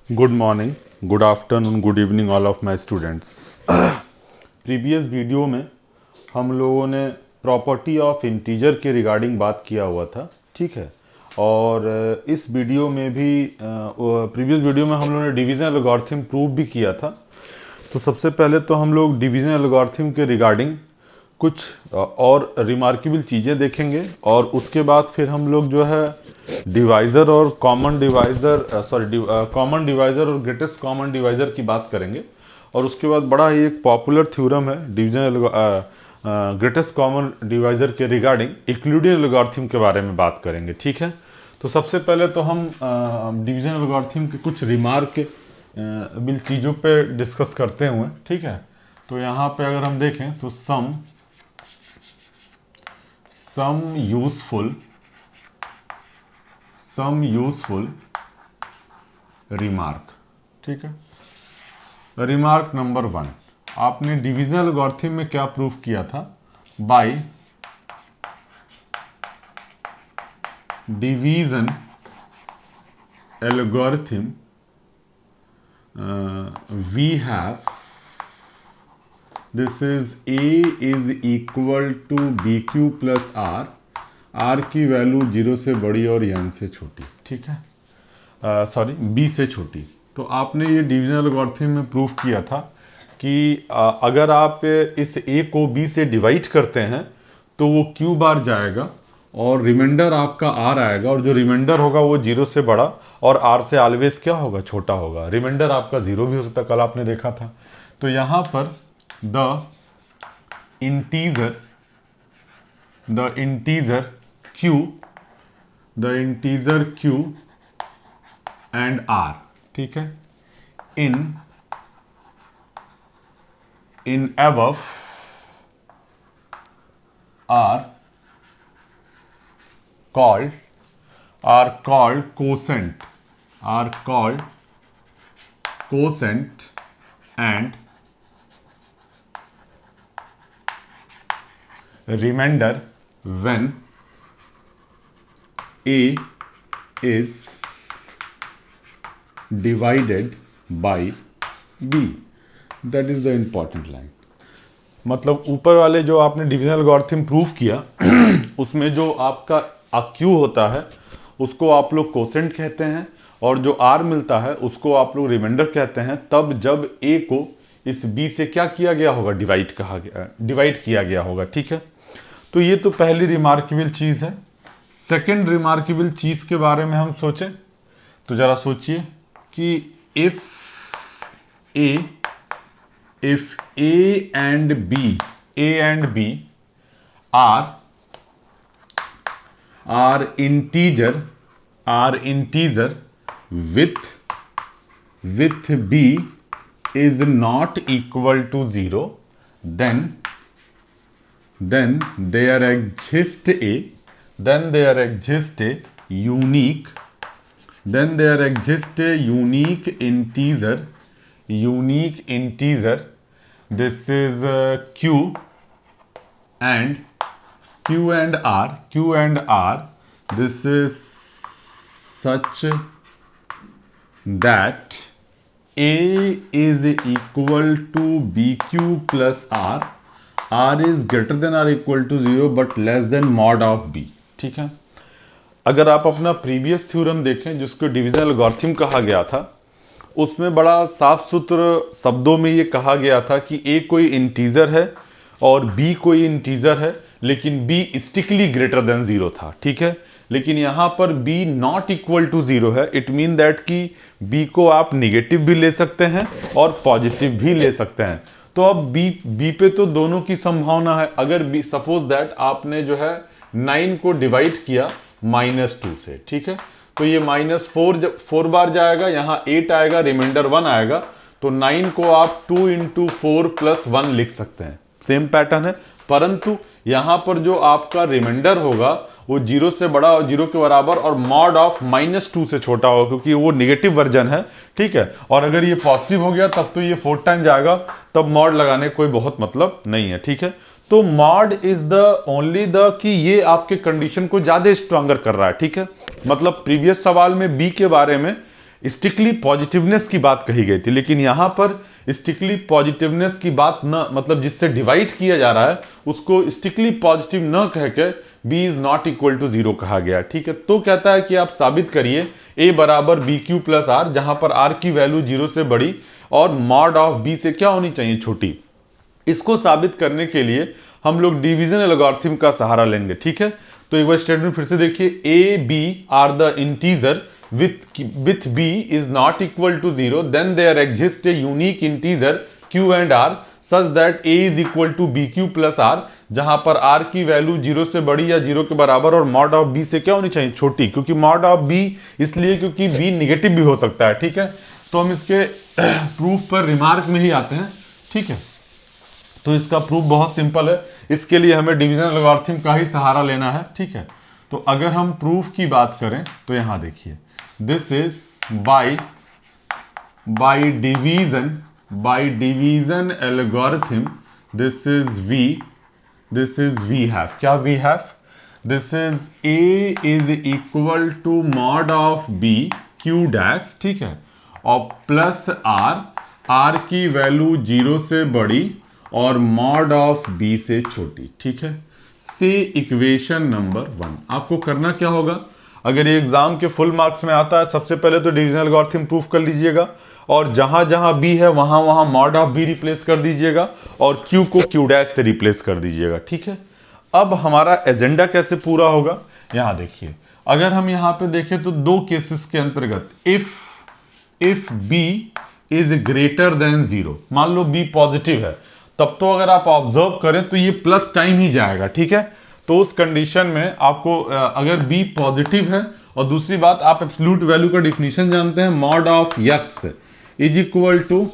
Good morning, good afternoon, good evening all of my students. Previous video में हम लोगों ने प्रॉपर्टी ऑफ इंटीजर के रिगार्डिंग बात किया हुआ था, ठीक है। और इस वीडियो में भी प्रीवियस वीडियो में हम लोगों ने डिवीजन एल्गोरिथम प्रूव भी किया था। तो सबसे पहले तो हम लोग डिवीजन एल्गोरिथम के रिगार्डिंग कुछ और रिमार्केबल चीज़ें देखेंगे और उसके बाद फिर हम लोग जो है डिवाइज़र और कॉमन डिवाइज़र और ग्रेटेस्ट कॉमन डिवाइज़र की बात करेंगे। और उसके बाद बड़ा ही एक पॉपुलर थ्योरम है डिवीजन ग्रेटेस्ट कॉमन डिवाइज़र के रिगार्डिंग यूक्लिडियन एल्गोरिथम के बारे में बात करेंगे, ठीक है। तो सबसे पहले तो हम डिवीजन एल्गोरिथम के कुछ रिमार्क बिल चीज़ों पे डिस्कस करते हुए, ठीक है। तो यहाँ पे अगर हम देखें तो सम यूजफुल रिमार्क, ठीक है। रिमार्क नंबर 1, आपने डिवीजन एल्गोरिथम में क्या प्रूफ किया था? By division algorithm we have this is a is equal to b q plus r की वैल्यू 0 से बड़ी और n से छोटी, ठीक है, सॉरी b से छोटी। तो आपने ये डिवीजन एल्गोरिथम में प्रूफ किया था कि अगर आप इस a को b से डिवाइड करते हैं तो वो q बार जाएगा और रिमाइंडर आपका r आएगा, और जो रिमाइंडर होगा वो 0 से बड़ा और r से ऑलवेज क्या होगा? छोटा होगा। रिमाइंडर आपका 0 भी हो सकता है, कल आपने देखा था। तो यहाँ पर the integer q and r, ठीक है, in above are called quotient and remainder when a is divided by b, that is the important line। मतलब ऊपर वाले जो आपने डिवीजन एल्गोरिथम प्रूफ किया उसमें जो आपका क्यू होता है उसको आप लोग कोसेंट कहते हैं, और जो आर मिलता है उसको आप लोग रिमाइंडर कहते हैं, तब जब ए को इस बी से क्या किया गया होगा? डिवाइड किया गया होगा, ठीक है। तो ये तो पहली रिमार्केबल चीज़ है। सेकंड रिमार्केबल चीज़ के बारे में हम सोचें तो ज़रा सोचिए कि if A and B are integer with B is not equal to 0, then there exists a unique integer, this is q and r, this is such that a is equal to bq plus r is greater than or equal to 0 but less than mod of b, ठीक है। अगर आप अपना previous theorem देखें जिसको division algorithm कहा गया था, उसमें बड़ा साफ सुथरा शब्दों में ये कहा गया था कि a कोई इंटीजर है और b कोई इंटीजर है, लेकिन b स्ट्रिक्टली ग्रेटर देन 0 था, ठीक है। लेकिन यहाँ पर b नॉट इक्वल टू 0 है। इट मीन दैट कि b को आप निगेटिव भी ले सकते हैं और पॉजिटिव भी ले सकते हैं। तो अब b पे तो दोनों की संभावना है। अगर b सपोज दैट आपने जो है 9 को डिवाइड किया -2 से, ठीक है, तो ये -4 बार जाएगा, यहाँ 8 आएगा, रिमाइंडर 1 आएगा, तो 9 को आप 2 × 4 + 1 लिख सकते हैं। सेम पैटर्न है, परंतु यहाँ पर जो आपका रिमाइंडर होगा वो 0 से बड़ा और 0 के बराबर और मॉड ऑफ -2 से छोटा होगा, क्योंकि वो नेगेटिव वर्जन है, ठीक है। और अगर ये पॉजिटिव हो गया तब तो ये 4 टाइम जाएगा, तब मॉड लगाने कोई बहुत मतलब नहीं है, ठीक है। तो mod is the only the कि ये आपके कंडीशन को ज्यादा स्ट्रॉन्गर कर रहा है, ठीक है। मतलब प्रीवियस सवाल में बी के बारे में स्ट्रिक्टली पॉजिटिवनेस की बात कही गई थी, लेकिन यहां पर स्ट्रिक्टली पॉजिटिवनेस की बात न, मतलब जिससे डिवाइड किया जा रहा है उसको स्ट्रिक्टली पॉजिटिव न कह के b is not equal to 0 कहा गया। ठीक है, तो कहता है कि आप साबित करिए a बराबर बी क्यू प्लस आर, जहां पर r की वैल्यू 0 से बड़ी और मॉड ऑफ b से क्या होनी चाहिए, छोटी। इसको साबित करने के लिए हम लोग डिवीजन एल्गोरिथम का सहारा लेंगे। ठीक है, तो एक बार स्टेटमेंट फिर से देखिए, a b are the integer with b is not equal to 0, then there exists a unique integer q and r such that a is equal to bq plus r, जहां पर r की value 0 से बड़ी या 0 के बराबर और mod of b से क्या होनी चाहिए, छोटी। क्योंकि मॉड ऑफ b इसलिए क्योंकि b निगेटिव भी हो सकता है। ठीक है, तो हम इसके प्रूफ पर रिमार्क में ही आते हैं। ठीक है, तो इसका प्रूफ बहुत सिंपल है, इसके लिए हमें डिवीजन एल्गोरिथम का ही सहारा लेना है। ठीक है, तो अगर हम प्रूफ की बात करें तो यहां देखिए, this is by division algorithm, this is we have, क्या we have, this is a is equal to mod of b q dash. ठीक है, और प्लस r की वैल्यू 0 से बड़ी और मॉड ऑफ b से छोटी। ठीक है, से इक्वेशन नंबर 1 आपको करना क्या होगा, अगर ये एग्जाम के फुल मार्क्स में आता है, सबसे पहले तो डिवीजन एल्गोरिथम प्रूफ कर लीजिएगा और जहां जहां b है वहां वहां मॉड ऑफ b रिप्लेस कर दीजिएगा और q को q डैश से रिप्लेस कर दीजिएगा। ठीक है, अब हमारा एजेंडा कैसे पूरा होगा, यहां देखिए, अगर हम यहां पे देखें तो दो केसेस के अंतर्गत, if b is greater than 0, मान लो b पॉजिटिव है, तब तो अगर आप ऑब्जर्व करें तो ये प्लस टाइम ही जाएगा। ठीक है, तो उस कंडीशन में आपको अगर b पॉजिटिव है, और दूसरी बात आप एब्सोल्यूट वैल्यू का डिफिनीशन जानते हैं, mod of x is equal to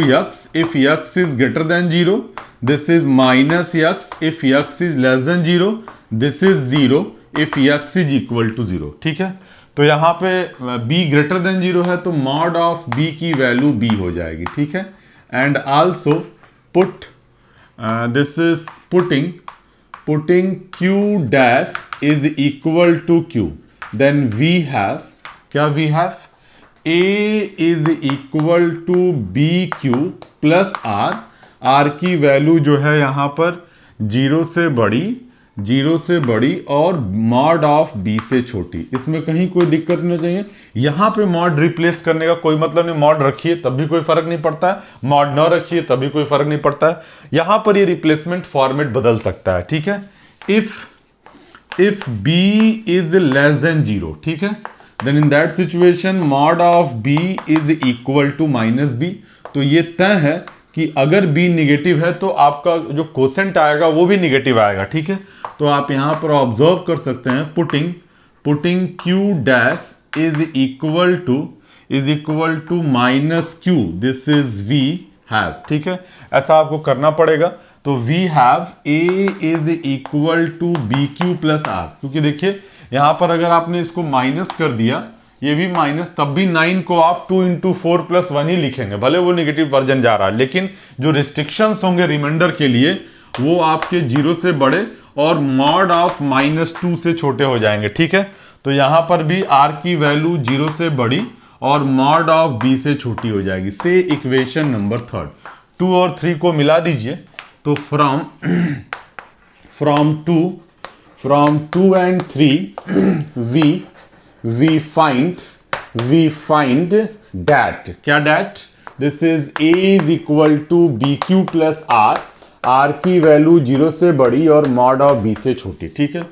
x if x is greater than 0, this is minus x if x is less than 0, this is 0 if x is equal to 0। ठीक है, तो यहां पे b greater than 0 है तो mod of b की value b हो जाएगी। ठीक है, and also put this is putting q dash is equal to q, then we have, क्या we have, a is equal to bq plus r की value जो है यहां पर 0 से बड़ी और मॉड ऑफ b से छोटी। इसमें कहीं कोई दिक्कत नहीं चाहिए, यहां पे मॉड रिप्लेस करने का कोई मतलब नहीं, मॉड रखिए तब भी कोई फर्क नहीं पड़ता है, मॉड न रखिए तब भी कोई फर्क नहीं पड़ता है, यहां पर ये रिप्लेसमेंट फॉर्मेट बदल सकता है। ठीक है, if b is less than 0, ठीक है, then in that situation mod of b is equal to minus b। तो ये तय है कि अगर b निगेटिव है तो आपका जो कोसेंट आएगा वो भी निगेटिव आएगा। ठीक है, तो आप यहां पर ऑब्जर्व कर सकते हैं, putting q dash is equal to minus q, this is we have. ठीक है, ऐसा आपको करना पड़ेगा। तो we have a is equal to b q plus r, क्योंकि देखिए यहां पर अगर आपने इसको माइनस कर दिया, ये भी माइनस, तब भी 9 को आप 2 इंटू 4 प्लस 1 ही लिखेंगे, भले वो निगेटिव वर्जन जा रहा है, लेकिन जो रिस्ट्रिक्शंस होंगे रिमाइंडर के लिए वो आपके 0 से बड़े और मॉड ऑफ -2 से छोटे हो जाएंगे। ठीक है, तो यहां पर भी r की वैल्यू 0 से बड़ी और मॉड ऑफ b से छोटी हो जाएगी। से इक्वेशन नंबर 3 2 और 3 को मिला दीजिए, तो from 2 and 3 we find that, क्या that, this is a is equal to bq plus r की वैल्यू 0 से बड़ी और मॉड ऑफ b से छोटी। ठीक है,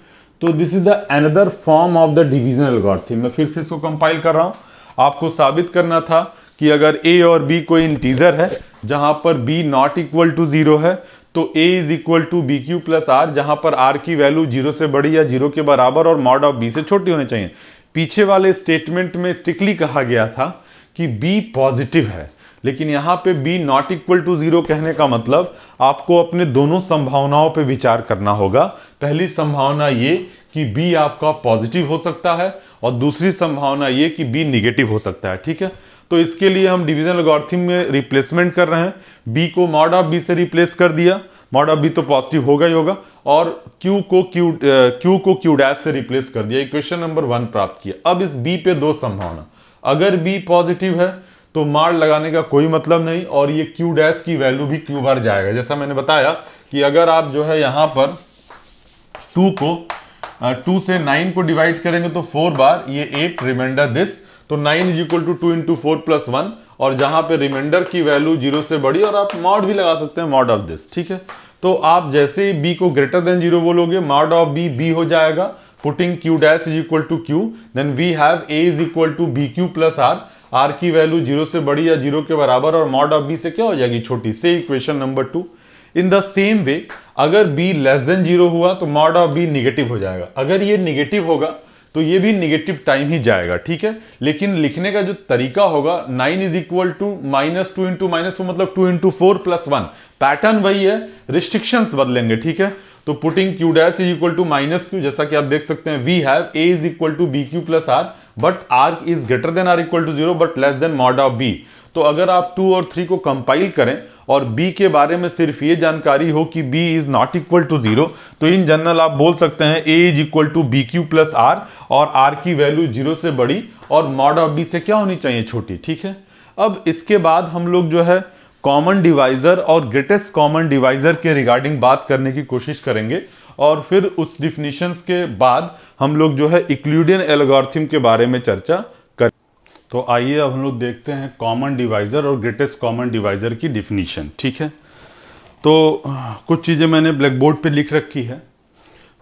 तो this is the another form of the division algorithm. मैं फिर से इसको कंपाइल कर रहा हूं, आपको साबित करना था कि अगर a और b कोई इंटीजर है जहां पर b नॉट इक्वल टू 0 है, तो a is equal to b q plus r, जहां पर r की वैल्यू 0 से बड़ी या 0 के बराबर और मॉड ऑफ b से छोटी होनी चाहिए। पीछे वाले स्टेटमेंट में स्ट्रिक्टली कहा गया था कि b पॉजिटिव है, लेकिन यहां पे b नॉट इक्वल टू 0 कहने का मतलब आपको अपने दोनों संभावनाओं पे विचार करना होगा। पहली संभावना ये कि b आपका पॉजिटिव हो सकता है और दूसरी संभावना ये कि b निगेटिव हो सकता है। ठीक है, तो इसके लिए हम डिवीजन एल्गोरिथम में रिप्लेसमेंट कर रहे हैं, b को मॉड ऑफ b से रिप्लेस कर दिया, मॉड ऑफ बी तो पॉजिटिव होगा ही होगा, और क्यू को क्यू डैश से रिप्लेस कर दिया, इक्वेशन नंबर 1 प्राप्त किया। अब इस बी पे दो संभावना, अगर बी पॉजिटिव है तो मॉड लगाने का कोई मतलब नहीं, और ये क्यू डैश की वैल्यू भी क्यू बार जाएगा। जैसा मैंने बताया कि अगर आप जो है यहां पर 2 से 9 को डिवाइड करेंगे तो 4 बार, ये 8 रिमाइंडर दिस, तो 9 is equal to 2 into 4 plus 1, और जहां पे रिमाइंडर की वैल्यू 0 से बड़ी, और आप मॉड भी लगा सकते हैं, मॉड ऑफ दिस, ठीक है। तो आप जैसे ही बी को ग्रेटर देन 0 बोलोगे, मॉड ऑफ बी बी हो जाएगा, putting q dash is equal to q, then we have a is equal to b q plus r, r की वैल्यू 0 से बड़ी या 0 के बराबर, और मॉड ऑफ बी से क्या हो जाएगी, छोटी, से equation number 2। In the same way अगर b लेस देन 0 हुआ तो मॉड ऑफ b निगेटिव हो जाएगा, अगर ये निगेटिव होगा तो ये भी निगेटिव टाइम ही जाएगा, ठीक है। लेकिन लिखने का जो तरीका होगा, 9 is equal to minus 2 into minus 2 मतलब 2 इंटू 4 प्लस 1, पैटर्न वही है, रिस्ट्रिक्शंस बदलेंगे, ठीक है। तो putting q dash is equal to minus q, जैसा कि आप देख सकते हैं, we have a is equal to b q plus r, but r is greater than r equal to 0 but less than mod of b। तो अगर आप 2 और 3 को कंपाइल करें और b के बारे में सिर्फ ये जानकारी हो कि b is not equal to 0, तो इन जनरल आप बोल सकते हैं a is equal to b q plus r, और r की वैल्यू 0 से बड़ी और मॉड ऑफ b से क्या होनी चाहिए, छोटी, ठीक है। अब इसके बाद हम लोग जो है कॉमन डिवाइजर और ग्रेटेस्ट कॉमन डिवाइजर के रिगार्डिंग बात करने की कोशिश करेंगे, और फिर उस डिफिनीशंस के बाद हम लोग जो है यूक्लिडियन एल्गोरिथम के बारे में चर्चा करें। तो आइए अब हम लोग देखते हैं कॉमन डिवाइजर और ग्रेटेस्ट कॉमन डिवाइजर की डिफिनीशन, ठीक है। तो कुछ चीज़ें मैंने ब्लैक बोर्ड पे लिख रखी है।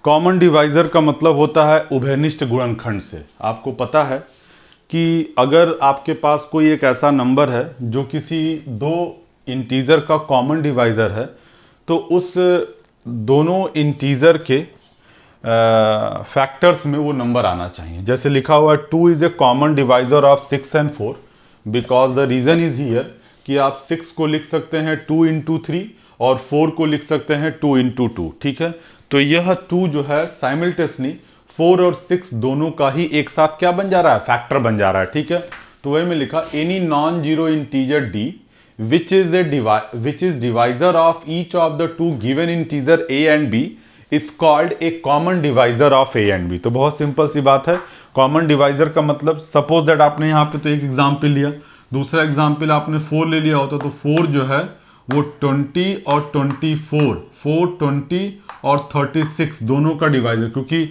कॉमन डिवाइजर का मतलब होता है उभयनिष्ठ गुणनखंड से। आपको पता है कि अगर आपके पास कोई एक ऐसा नंबर है जो किसी दो इंटीजर का कॉमन डिवाइजर है, तो उस दोनों इंटीजर के फैक्टर्स में वो नंबर आना चाहिए। जैसे लिखा हुआ है 2 is a common divisor of 6 and 4, because the reason is here कि आप 6 को लिख सकते हैं 2 इंटू 3 और 4 को लिख सकते हैं 2 इंटू 2, ठीक है। तो यह 2 जो है साइमल्टेनियसली 4 और 6 दोनों का ही एक साथ क्या बन जा रहा है, फैक्टर बन जा रहा है, ठीक है। तो वही में लिखा any non zero integer d which is divisor of each of the two given integer a and b is called a common divisor of a and b। तो बहुत सिंपल सी बात है। कॉमन डिवाइजर का मतलब, सपोज दैट आपने यहाँ पे तो एक एग्जाम्पल लिया, दूसरा एग्जाम्पल आपने 4 ले लिया होता, तो 4 जो है वो 20 और 24, 4, 20 और 36 दोनों का डिवाइजर, क्योंकि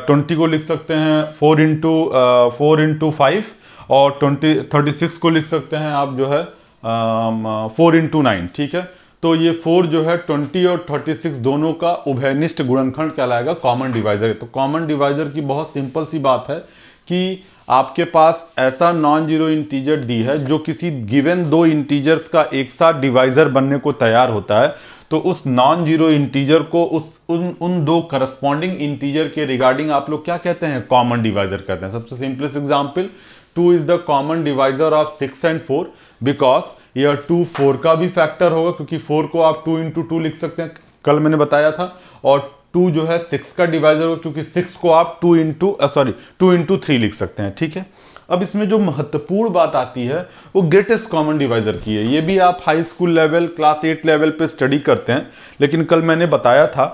20 को लिख सकते हैं 4 इंटू 5, और 36 को लिख सकते हैं आप जो है 4 इंटू 9, ठीक है। तो ये 4 जो है 20 और 36 दोनों का उभयनिष्ठ गुणनखंड कहलाएगा कॉमन डिवाइजर। तो कॉमन डिवाइजर की बहुत सिंपल सी बात है कि आपके पास ऐसा नॉन जीरो इंटीजर d है जो किसी गिवन दो इंटीजर्स का एक साथ डिवाइजर बनने को तैयार होता है, तो उस नॉन जीरो इंटीजर को उन दो करस्पॉन्डिंग इंटीजर के रिगार्डिंग आप लोग क्या कहते हैं, कॉमन डिवाइजर कहते हैं। सबसे simplest example, 2 is the common divisor of 6 and 4, because यह 2 4 का भी फैक्टर होगा, क्योंकि 4 को आप 2 इंटू 2 लिख सकते हैं, कल मैंने बताया था, और 2 जो है 6 का डिवाइजर होगा, क्योंकि 6 को आप 2 इंटू 3 लिख सकते हैं, ठीक है। अब इसमें जो महत्वपूर्ण बात आती है वो ग्रेटेस्ट कॉमन डिवाइजर की है। ये भी आप high school level, class 8 level पे स्टडी करते हैं, लेकिन कल मैंने बताया था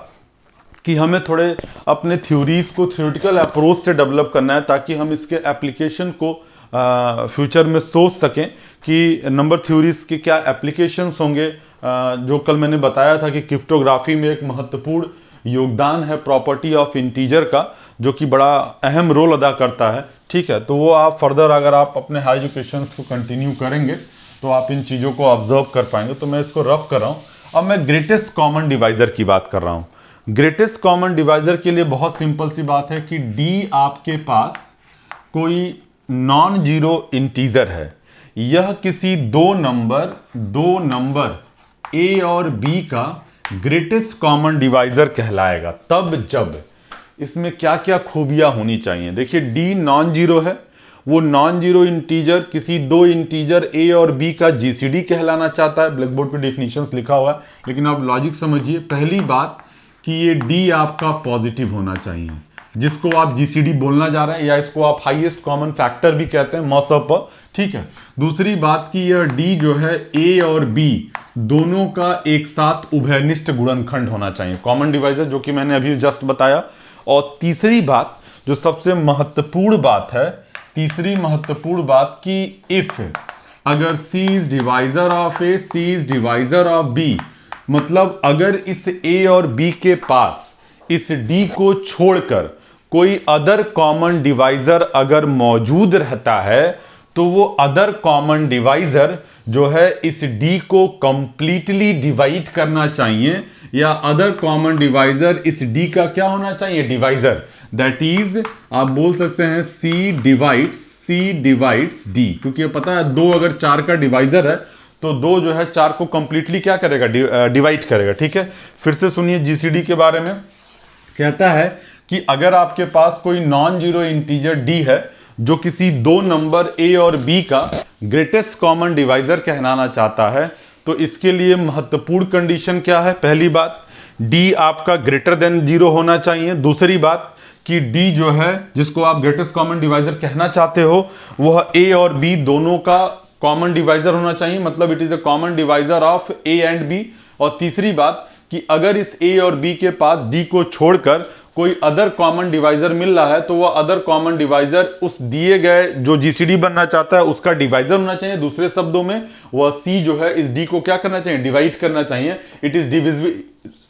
कि हमें थोड़े अपने थ्योरीज को थ्योरेटिकल अप्रोच से डेवलप करना है, ताकि हम इसके एप्लीकेशन को फ्यूचर में सोच सकें कि नंबर थ्योरीज के क्या एप्लीकेशंस होंगे। जो कल मैंने बताया था कि क्रिप्टोग्राफी में एक महत्वपूर्ण योगदान है प्रॉपर्टी ऑफ इंटीजर का, जो कि बड़ा अहम रोल अदा करता है, ठीक है। तो वो आप फर्दर अगर आप अपने हाई एजुकेशन को कंटिन्यू करेंगे तो आप इन चीज़ों को ऑब्जर्व कर पाएंगे। तो मैं इसको रफ कर रहा हूँ। अब मैं ग्रेटेस्ट कॉमन डिवाइजर की बात कर रहा हूँ। ग्रेटेस्ट कॉमन डिवाइजर के लिए बहुत सिंपल सी बात है कि d आपके पास कोई नॉन जीरो इंटीजर है, यह किसी दो नंबर a और b का ग्रेटेस्ट कॉमन डिवाइजर कहलाएगा तब जब इसमें क्या क्या खूबियां होनी चाहिए। देखिए d नॉन जीरो है, वो नॉन जीरो इंटीजर किसी दो इंटीजर a और b का जीसीडी कहलाना चाहता है। ब्लैक बोर्ड पे डेफिनेशंस लिखा हुआ है, लेकिन आप लॉजिक समझिए। पहली बात कि ये d आपका पॉजिटिव होना चाहिए, जिसको आप जीसीडी बोलना जा रहे हैं, या इसको आप हाईएस्ट कॉमन फैक्टर भी कहते हैं मौसम पर, ठीक है। दूसरी बात कि यह d जो है a और b दोनों का एक साथ उभयनिष्ठ गुणनखंड होना चाहिए, कॉमन डिवाइजर, जो कि मैंने अभी जस्ट बताया। और तीसरी बात जो सबसे महत्वपूर्ण बात है, तीसरी महत्वपूर्ण बात कि इफ अगर C is divisor of A, C is divisor of B, मतलब अगर इस A और B के पास इस D को छोड़कर कोई अदर कॉमन डिवाइजर अगर मौजूद रहता है, तो वो अदर कॉमन डिवाइजर जो है इस D को कंप्लीटली डिवाइड करना चाहिए, या अदर कॉमन डिवाइजर इस D का क्या होना चाहिए, डिवाइजर। दैट इज आप बोल सकते हैं C डिवाइड्स D, क्योंकि ये पता है 2 अगर 4 का डिवाइजर है तो 2 जो है 4 को कंप्लीटली क्या करेगा, डिवाइड करेगा। ठीक है, फिर से सुनिए जीसीडी के बारे में। कहता है कि अगर आपके पास कोई नॉन जीरो इंटीजर D है जो किसी 2 नंबर A और B का ग्रेटेस्ट कॉमन डिवाइजर कहलाना चाहता है, तो इसके लिए महत्वपूर्ण कंडीशन क्या है? पहली बात, D आपका ग्रेटर देन 0 होना चाहिए। दूसरी बात कि D जो है जिसको आप ग्रेटेस्ट कॉमन डिवाइजर कहना चाहते हो वह A और B दोनों का कॉमन डिवाइजर होना चाहिए, मतलब it is a common divisor of A and B। और तीसरी बात कि अगर इस A और B के पास D को छोड़कर कोई अदर कॉमन डिवाइजर मिल रहा है, तो वह अदर कॉमन डिवाइजर उस दिए गए जो जीसीडी बनना चाहता है उसका डिवाइजर होना चाहिए। दूसरे शब्दों में वह C जो है इस D को क्या करना चाहिए, डिवाइड करना चाहिए। इट इज डिविजिबल,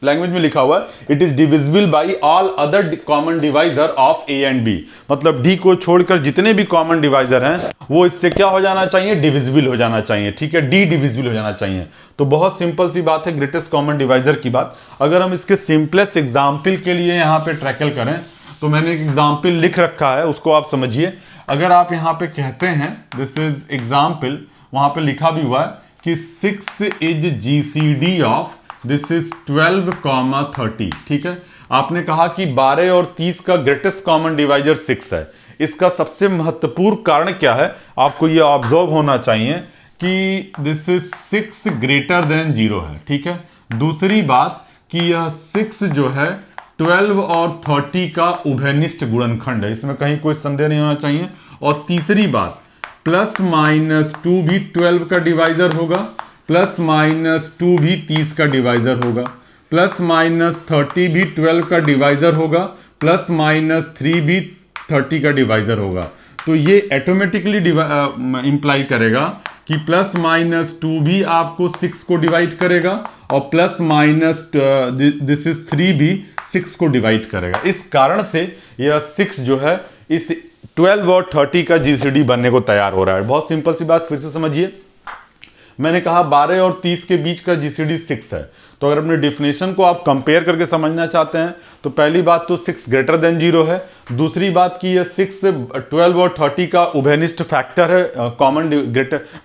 लैंग्वेज में लिखा हुआ है it is divisible by all other common divisor of A and B, मतलब D को छोड़कर जितने भी कॉमन डिवाइजर हैं वो इससे क्या हो जाना चाहिए, डिविजिबल हो जाना चाहिए। ठीक है, D डिविजिबल हो जाना चाहिए। तो बहुत सिंपल सी बात है ग्रेटेस्ट कॉमन डिवाइजर की बात। अगर हम इसके सिंपलेस्ट एग्जाम्पल के लिए यहाँ पे ट्रैकल करें, तो मैंने एक एग्जाम्पल लिख रखा है, उसको आप समझिए। अगर आप यहाँ पे कहते हैं दिस इज एग्जाम्पल, वहां पे लिखा भी हुआ है कि 6 is GCD of this is 12,30। ठीक है, आपने कहा कि 12 और 30 का ग्रेटेस्ट कॉमन डिवाइजर 6 है। इसका सबसे महत्वपूर्ण कारण क्या है, आपको यह ऑब्जर्व होना चाहिए कि दिस इज 6 ग्रेटर देन 0 है। ठीक है, दूसरी बात कि यह 6 जो है 12 और 30 का उभयनिष्ठ गुणनखंड है, इसमें कहीं कोई संदेह नहीं होना चाहिए। और तीसरी बात, +-2 भी 12 का डिवाइजर होगा, +-2 भी 30 का डिवाइजर होगा, +-30 भी 12 का डिवाइजर होगा, +-3 भी 30 का डिवाइजर होगा। तो ये ऑटोमेटिकली इंप्लाई करेगा कि +-2 भी आपको 6 को डिवाइड करेगा, और दिस इज 3 भी 6 को डिवाइड करेगा। इस कारण से यह 6 जो है इस 12 और 30 का जीसीडी बनने को तैयार हो रहा है। बहुत सिंपल सी बात, फिर से समझिए। मैंने कहा 12 और 30 के बीच का जीसीडी 6 है, तो अगर अपने डिफिनेशन को आप कंपेयर करके समझना चाहते हैं तो पहली बात तो 6 ग्रेटर देन 0 है। दूसरी बात कि यह 6 12 और 30 का उभयनिष्ठ फैक्टर है,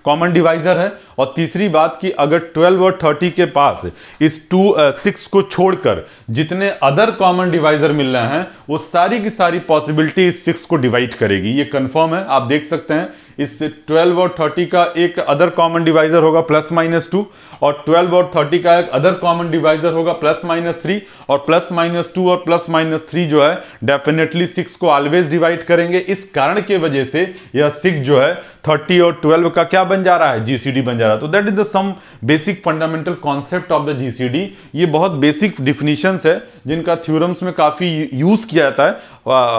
कॉमन डिवाइजर है। और तीसरी बात कि अगर 12 और 30 के पास इस 6 को छोड़कर जितने अदर कॉमन डिवाइजर मिल रहे हैं वो सारी की सारी पॉसिबिलिटी इस 6 को डिवाइड करेगी। ये कंफर्म है, आप देख सकते हैं इस 12 और 30 का एक अदर कॉमन डिवाइजर होगा +-2, और 12 और 30 का एक अदर कॉमन डिवाइजर होगा +-3, और +-2 और +-3 जो है डेफिनेटली 6 को ऑलवेज डिवाइड करेंगे। इस कारण के वजह से यह 6 जो है 30 और 12 का क्या बन जा रहा है, जीसीडी बन जा रहा है। तो that is the some basic fundamental concept of the GCD. ये बहुत बेसिक डिफिनीशंस है जिनका थ्योरम्स में काफी यूज किया जाता है।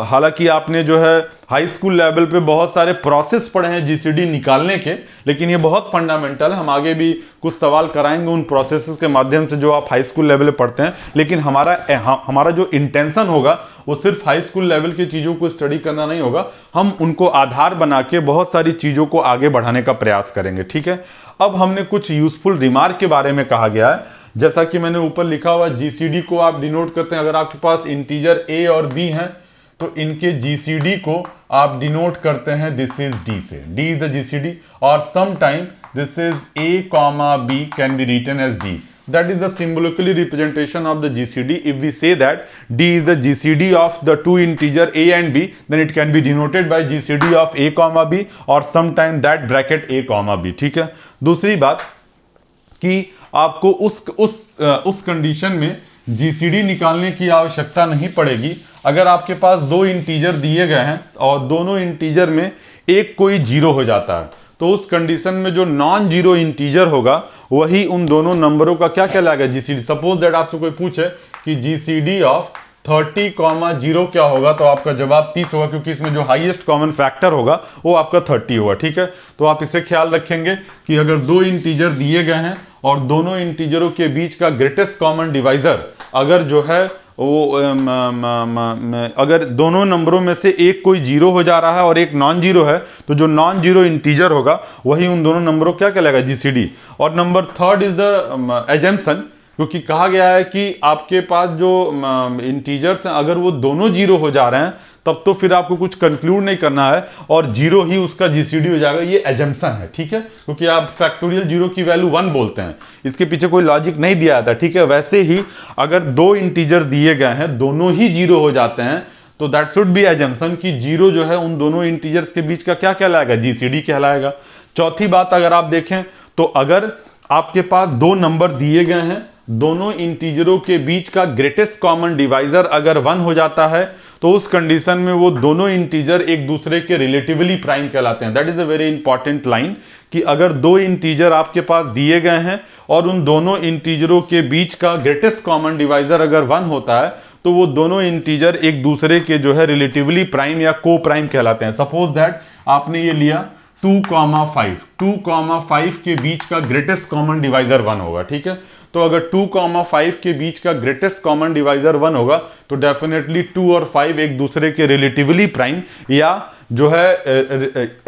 हालांकि आपने जो है हाई स्कूल लेवल पे बहुत सारे प्रोसेस पढ़े हैं जीसीडी निकालने के, लेकिन ये बहुत फंडामेंटल है। हम आगे भी कुछ सवाल कराएंगे उन प्रोसेसेस के माध्यम से जो आप हाई स्कूल लेवल पे पढ़ते हैं, लेकिन हमारा जो इंटेंशन होगा वो सिर्फ हाई स्कूल लेवल की चीजों को स्टडी करना नहीं होगा, हम उनको आधार बना के बहुत सारी चीजों को आगे बढ़ाने का प्रयास करेंगे। ठीक है, अब हमने कुछ यूजफुल रिमार्क के बारे में कहा गया है। जैसा कि मैंने ऊपर लिखा हुआ, जीसीडी को आप डिनोट करते हैं, अगर आपके पास इंटीजर A और B हैं तो इनके जीसीडी को आप डिनोट करते हैं दिस इज D से, D इज द जीसीडी, और some time this is A, B can be written as D. That is the symbolically representation of the GCD. If we say that D is the GCD of the two integer A and B, then it can be denoted by GCD of A, B, or sometime that bracket A, B. ठीक है, दूसरी बात कि आपको उस condition में GCD निकालने की आवश्यकता नहीं पड़ेगी अगर आपके पास 2 इंटीजर दिए गए हैं और दोनों इंटीजर में एक कोई 0 हो जाता है, तो उस कंडीशन में जो नॉन जीरो इंटीजर होगा वही उन दोनों नंबरों का क्या कहलाएगा, जीसीडी। सपोज दैट आपसे कोई पूछे कि जीसीडी ऑफ 30,0 क्या होगा, तो आपका जवाब 30 होगा, क्योंकि इसमें जो हाईएस्ट कॉमन फैक्टर होगा वो आपका 30 होगा। ठीक है, तो आप इसे ख्याल रखेंगे कि अगर दो इंटीजर दिए गए हैं और दोनों इंटीजरों के बीच का ग्रेटेस्ट कॉमन डिवाइजर अगर जो है वो अगर दोनों नंबरों में से एक कोई जीरो हो जा रहा है और एक नॉन जीरो है, तो जो नॉन जीरो इंटीजर होगा वही उन दोनों नंबरों क्या कहलाएगा, जीसीडी। और number third is the assumption, क्योंकि कहा गया है कि आपके पास जो इंटीजर्स हैं अगर वो दोनों जीरो हो जा रहे हैं तब तो फिर आपको कुछ कंक्लूड नहीं करना है और जीरो ही उसका जीसीडी हो जाएगा, ये एजम्पशन है। ठीक है, क्योंकि आप फैक्टोरियल जीरो की वैल्यू 1 बोलते हैं, इसके पीछे कोई लॉजिक नहीं दिया जाता। ठीक है, वैसे ही अगर दो इंटीजर दिए गए हैं दोनों ही जीरो हो जाते हैं तो दैट शुड बी एजम्पशन कि जीरो जो है उन दोनों इंटीजर्स के बीच का क्या कहलाएगा, जीसीडी कहलाएगा। चौथी बात अगर आप देखें तो अगर आपके पास दो नंबर दिए गए हैं, दोनों इंटीजरों के बीच का ग्रेटेस्ट कॉमन डिवाइजर अगर 1 हो जाता है तो उस कंडीशन में वो दोनों इंटीजर एक दूसरे के रिलेटिवली प्राइम कहलाते हैं। That is a very important line कि अगर दो इंटीजर आपके पास दिए गए हैं और उन दोनों इंटीजरों के बीच का ग्रेटेस्ट कॉमन डिवाइजर अगर 1 होता है तो वो दोनों इंटीजर एक दूसरे के जो है रिलेटिवली प्राइम या को प्राइम कहलाते हैं। सपोज दैट आपने ये लिया 2,5, 2,5 के बीच का ग्रेटेस्ट कॉमन डिवाइजर 1 होगा। ठीक है, तो अगर 2,5 के बीच का ग्रेटेस्ट कॉमन डिवाइजर 1 होगा तो डेफिनेटली 2 और 5 एक दूसरे के रिलेटिवली प्राइम या जो है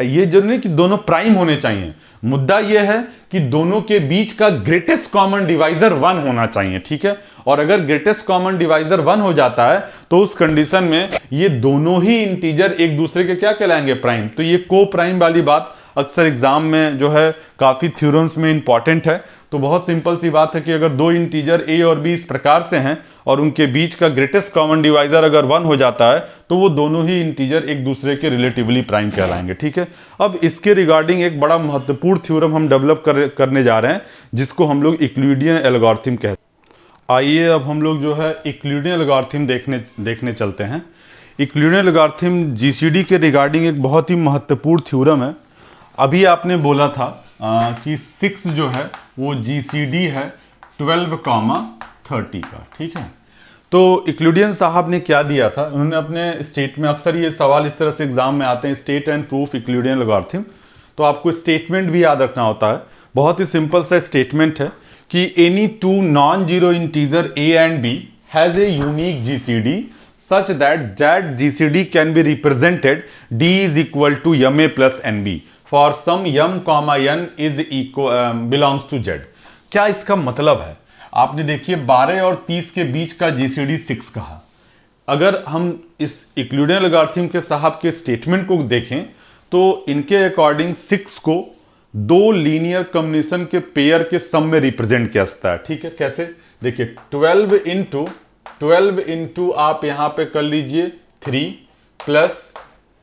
ये जरूरी नहीं कि दोनों प्राइम होने चाहिए, मुद्दा यह है कि दोनों के बीच का ग्रेटेस्ट कॉमन डिवाइजर 1 होना चाहिए। ठीक है, और अगर ग्रेटेस्ट कॉमन डिवाइजर 1 हो जाता है तो उस कंडीशन में ये दोनों ही इंटीजर एक दूसरे के क्या कहलाएंगे, प्राइम। तो ये को प्राइम वाली बात अक्सर एग्जाम में जो है काफी थ्योरम्स में इंपॉर्टेंट है। तो बहुत सिंपल सी बात है कि अगर दो इंटीजर ए और बी इस प्रकार से हैं और उनके बीच का ग्रेटेस्ट कॉमन डिवाइजर अगर 1 हो जाता है तो वो दोनों ही इंटीजर एक दूसरे के रिलेटिवली प्राइम कहलाएंगे। ठीक है, अब इसके रिगार्डिंग एक बड़ा महत्वपूर्ण थ्योरम हम डेवलप करने जा रहे हैं जिसको हम लोग यूक्लिडियन एल्गोरिथम कहते हैं। आइए अब हम लोग जो है यूक्लिडियन एल्गोरिथम देखने चलते हैं। यूक्लिडियन एल्गोरिथम जीसीडी के रिगार्डिंग एक बहुत ही महत्वपूर्ण थ्योरम है। अभी आपने बोला था कि 6 जो है वो जीसीडी है 12,30 का। ठीक है, तो यूक्लिडियन साहब ने क्या दिया था, उन्होंने अपने स्टेट में, अक्सर ये सवाल इस तरह से एग्जाम में आते हैं, state and proof Euclidean algorithm. तो आपको स्टेटमेंट भी याद रखना होता है। बहुत ही सिंपल सा स्टेटमेंट है कि any two non zero integer a and b has a unique GCD such that GCD can be represented D is equal to ma plus nb for some m comma n is belongs to Z। क्या इसका मतलब है, आपने देखिए 12 और 30 के बीच का GCD 6 कहा। अगर हम इस यूक्लिडियन एल्गोरिथम के साहब के स्टेटमेंट को देखें तो इनके अकॉर्डिंग 6 को दो लीनियर कॉम्बिनेशन के पेयर के सम में रिप्रेजेंट किया जाता है। ठीक है, कैसे, देखिए 12 इंटू आप यहां पे कर लीजिए 3 प्लस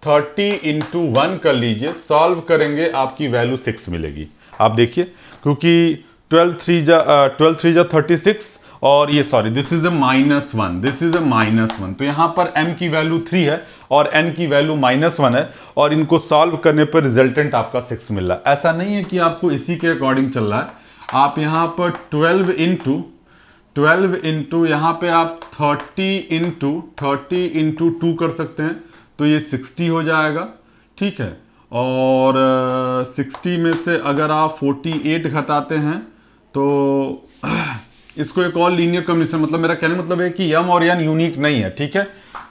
30 इंटू 1 कर लीजिए, सॉल्व करेंगे आपकी वैल्यू 6 मिलेगी। आप देखिए, क्योंकि 12 3 जा 36 और ये sorry this is -1, this is -1, तो यहां पर m की वैल्यू 3 है और n की वैल्यू -1 है और इनको सॉल्व करने पर रिजल्टेंट आपका 6 मिल रहा है। ऐसा नहीं है कि आपको इसी के अकॉर्डिंग चल रहा है, आप यहां पर 12 इंटू यहाँ पे आप 30 इंटू 2 कर सकते हैं, तो ये 60 हो जाएगा। ठीक है, और 60 में से अगर आप 48 घटाते हैं तो इसको एक और लीनियर कॉम्बिनेशन, मतलब मेरा कहने मतलब है कि m और n यूनिक नहीं है। ठीक है,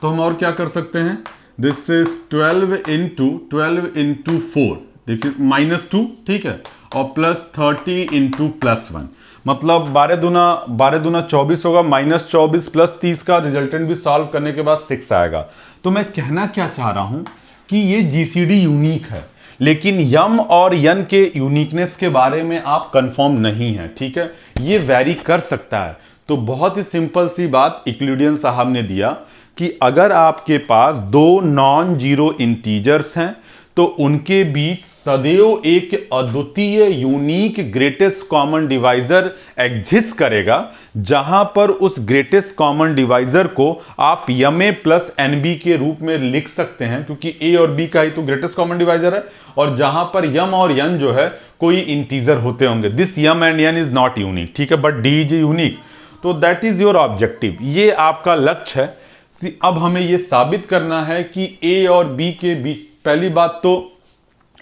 तो हम और क्या कर सकते हैं, दिस इज 12 इंटू 4, देखिए -2। ठीक है, और प्लस 30 इंटू +1, मतलब 12 दूना 24 होगा, -24 प्लस 30 का रिजल्टेंट भी सॉल्व करने के बाद 6 आएगा। तो मैं कहना क्या चाह रहा हूं कि ये जीसीडी यूनिक है, लेकिन यम और यन के यूनिकनेस के बारे में आप कंफर्म नहीं है। ठीक है, ये वैरी कर सकता है। तो बहुत ही सिंपल सी बात यूक्लिडियन साहब ने दिया कि अगर आपके पास दो नॉन जीरो इंटीजर्स हैं तो उनके बीच सदैव एक अद्वितीय unique greatest common divisor exist करेगा, जहां पर उस ग्रेटेस्ट कॉमन डिवाइजर को आप यम ए प्लस एन बी के रूप में लिख सकते हैं, क्योंकि ए और बी का ही तो ग्रेटेस्ट कॉमन डिवाइजर है, और जहां पर यम और एन जो है कोई इंटीजर होते होंगे। This m and n is not unique, ठीक है, बट डी इज यूनिक। तो दैट इज योर ऑब्जेक्टिव, ये आपका लक्ष्य है। अब हमें यह साबित करना है कि ए और बी के बीच, पहली बात तो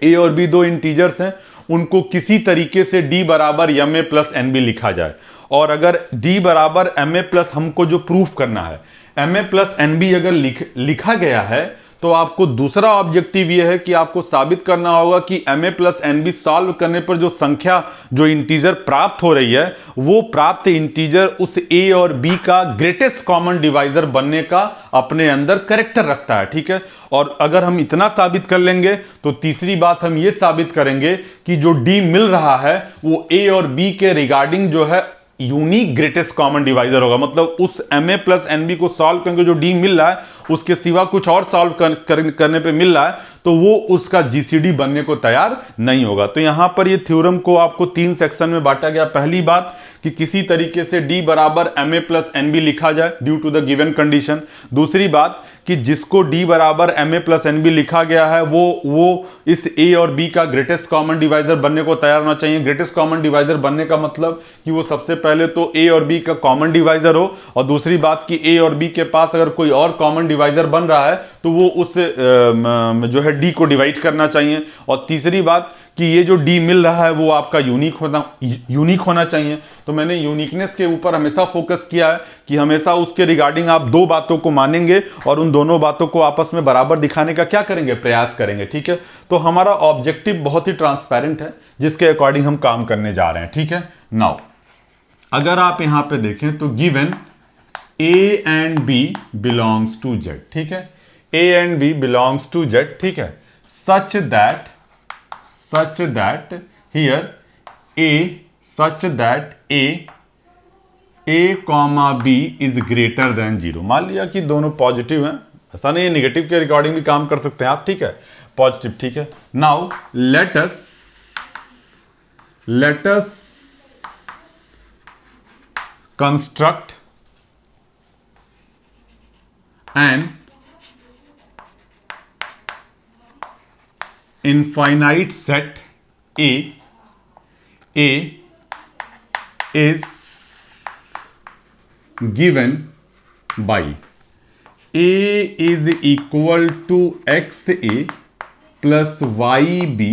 ए और बी दो इंटीजर्स हैं, उनको किसी तरीके से डी बराबर m a plus n b लिखा जाए। और अगर डी बराबर एम ए प्लस, हमको जो प्रूफ करना है, m a plus n b अगर लिखा गया है, तो आपको दूसरा ऑब्जेक्टिव यह है कि आपको साबित करना होगा कि m a plus n b solve करने पर जो संख्या, जो इंटीजर प्राप्त हो रही है, वो प्राप्त इंटीजर उस ए और बी का ग्रेटेस्ट कॉमन डिवाइजर बनने का अपने अंदर कैरेक्टर रखता है, ठीक है। और अगर हम इतना साबित कर लेंगे तो तीसरी बात हम ये साबित करेंगे कि जो डी मिल रहा है वो ए और बी के रिगार्डिंग जो है यूनिक ग्रेटेस्ट कॉमन डिवाइजर होगा। मतलब उस m a plus n b को सॉल्व करके जो डी मिल रहा है, उसके सिवा कुछ और सॉल्व करने पे मिल रहा है, तो वो उसका जीसीडी बनने को तैयार नहीं होगा। तो यहां पर ये थ्योरम को आपको 3 सेक्शन में बांटा गया। पहली बात कि किसी तरीके से डी बराबर m a plus n b लिखा जाए due to the given condition. दूसरी बात कि जिसको डी बराबर m a plus n b लिखा गया है वो इस ए और बी का ग्रेटेस्ट कॉमन डिवाइजर बनने को तैयार होना चाहिए। ग्रेटेस्ट कॉमन डिवाइजर बनने का मतलब कि वो सबसे पहले तो ए और बी का कॉमन डिवाइजर हो, और दूसरी बात कि ए और बी के पास अगर कोई और कॉमन डिवाइजर बन रहा है तो वो उस जो है डी को डिवाइड करना चाहिए। और तीसरी बात कि ये जो डी मिल रहा है वो आपका यूनिक होना चाहिए। तो मैंने यूनिकनेस के ऊपर हमेशा फोकस किया है कि हमेशा उसके रिगार्डिंग आप दो बातों को मानेंगे और उन दोनों बातों को आपस में बराबर दिखाने का क्या करेंगे, प्रयास करेंगे, ठीक है। तो हमारा ऑब्जेक्टिव बहुत ही ट्रांसपेरेंट है, जिसके अकॉर्डिंग हम काम करने जा रहे हैं, ठीक है। नाउ अगर आप यहां पे देखें तो given a and b belongs to z, ठीक है, a and b belongs to z, ठीक है, such that here a comma b is greater than 0। मान लिया कि दोनों पॉजिटिव हैं, ऐसा नहीं है, निगेटिव के रिकॉर्डिंग भी काम कर सकते हैं आप, ठीक है, पॉजिटिव, ठीक है। Now let us construct N infinite set A is given by A is equal to XA plus YB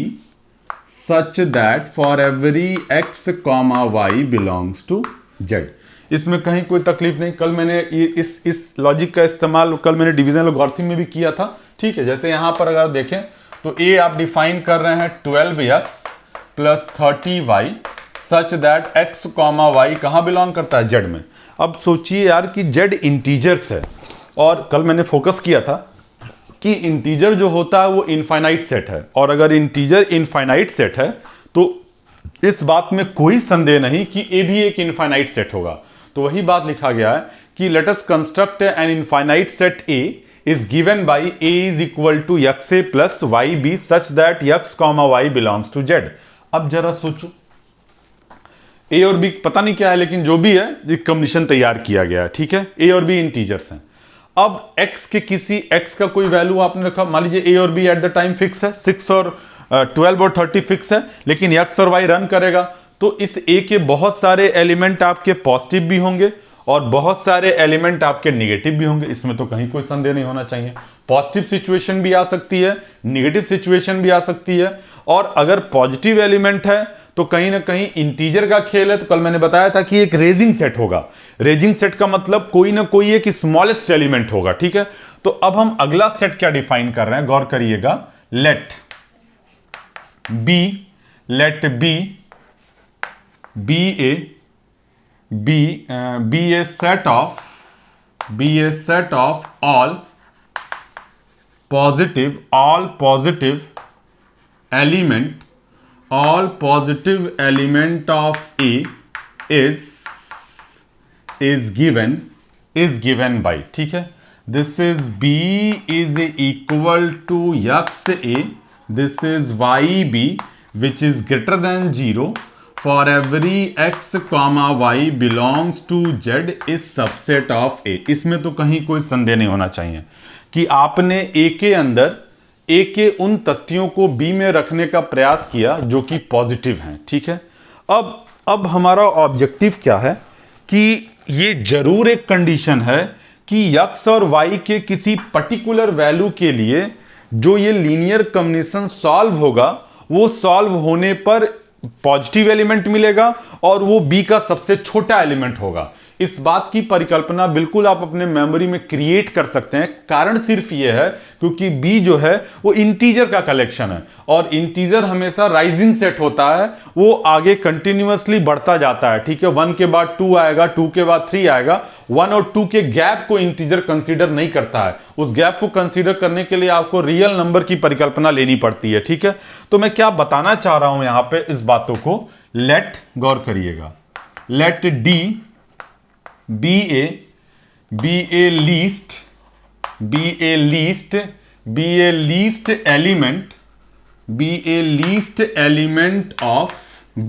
such that for every X comma Y belongs to Z। इसमें कहीं कोई तकलीफ नहीं। कल मैंने इस लॉजिक का इस्तेमाल कल मैंने डिवीजन लॉगरिथम में भी किया था, ठीक है। जैसे यहां पर अगर देखें तो ए आप डिफाइन कर रहे हैं 12x plus 30y such that x comma y कहाँ बिलोंग करता है, जेड में। अब सोचिए यार कि जेड इंटीजर्स है, और कल मैंने फोकस किया था कि इंटीजर जो होता है वो इनफाइनाइट सेट है, और अगर इंटीजर इनफाइनाइट सेट है तो इस बात में कोई संदेह नहीं कि ए भी एक इनफाइनाइट सेट होगा। तो वही बात लिखा गया है कि let us construct an infinite set A is given by a is equal to xa plus yb such that x comma y belongs to z। अब जरा सोचो, a और b पता नहीं क्या है, लेकिन जो भी है एक कंडीशन तैयार किया गया है, ठीक है। a और b इंटीजर्स हैं। अब x के किसी x का कोई वैल्यू आपने रखा, मान लीजिए a और b at the time fix है, 6 और 12 और 30 फिक्स है, लेकिन x और y रन करेगा, तो इस a के बहुत सारे एलिमेंट आपके पॉजिटिव भी होंगे और बहुत सारे एलिमेंट आपके नेगेटिव भी होंगे। इसमें तो कहीं कोई संदेह नहीं होना चाहिए। पॉजिटिव सिचुएशन भी आ सकती है, नेगेटिव सिचुएशन भी आ सकती है, और अगर पॉजिटिव एलिमेंट है तो कहीं ना कहीं इंटीजर का खेल है। तो कल मैंने बताया था कि एक रेजिंग सेट होगा। रेजिंग सेट का मतलब कोई ना कोई एक स्मॉलेस्ट एलिमेंट होगा, ठीक है। तो अब हम अगला सेट क्या डिफाइन कर रहे हैं, गौर करिएगा। Let b be a set of all positive element of A is given by, ठीक है। This is B is equal to XA this is Y B which is greater than 0 for every X comma Y belongs to Z is subset of A. इसमें तो कहीं कोई संदेह नहीं होना चाहिए कि आपने ए के अंदर ए के उन तथ्यों को बी में रखने का प्रयास किया जो कि पॉजिटिव हैं। ठीक है, अब हमारा ऑब्जेक्टिव क्या है कि ये जरूर एक कंडीशन है कि x और y के किसी पर्टिकुलर वैल्यू के लिए जो ये लीनियर कॉम्बिनेशन सॉल्व होगा वो सॉल्व होने पर पॉजिटिव एलिमेंट मिलेगा और वो b का सबसे छोटा एलिमेंट होगा। इस बात की परिकल्पना बिल्कुल आप अपने मेमोरी में क्रिएट कर सकते हैं। कारण सिर्फ ये है क्योंकि b जो है वो इंटीजर का कलेक्शन है और इंटीजर हमेशा राइजिंग सेट होता है, वो आगे कंटिन्यूअसली बढ़ता जाता है। ठीक है, 1 के बाद 2 आएगा, 2 के बाद 3 आएगा। 1 और 2 के गैप को इंटीजर कंसीडर नहीं करता है, उस गैप को कंसीडर करने के लिए आपको रियल नंबर की परिकल्पना लेनी पड़ती है। ठीक है, तो मैं क्या बताना चाह रहा हूं यहां पे इस बातों को, लेट गौर करिएगा, let d be a least element of b,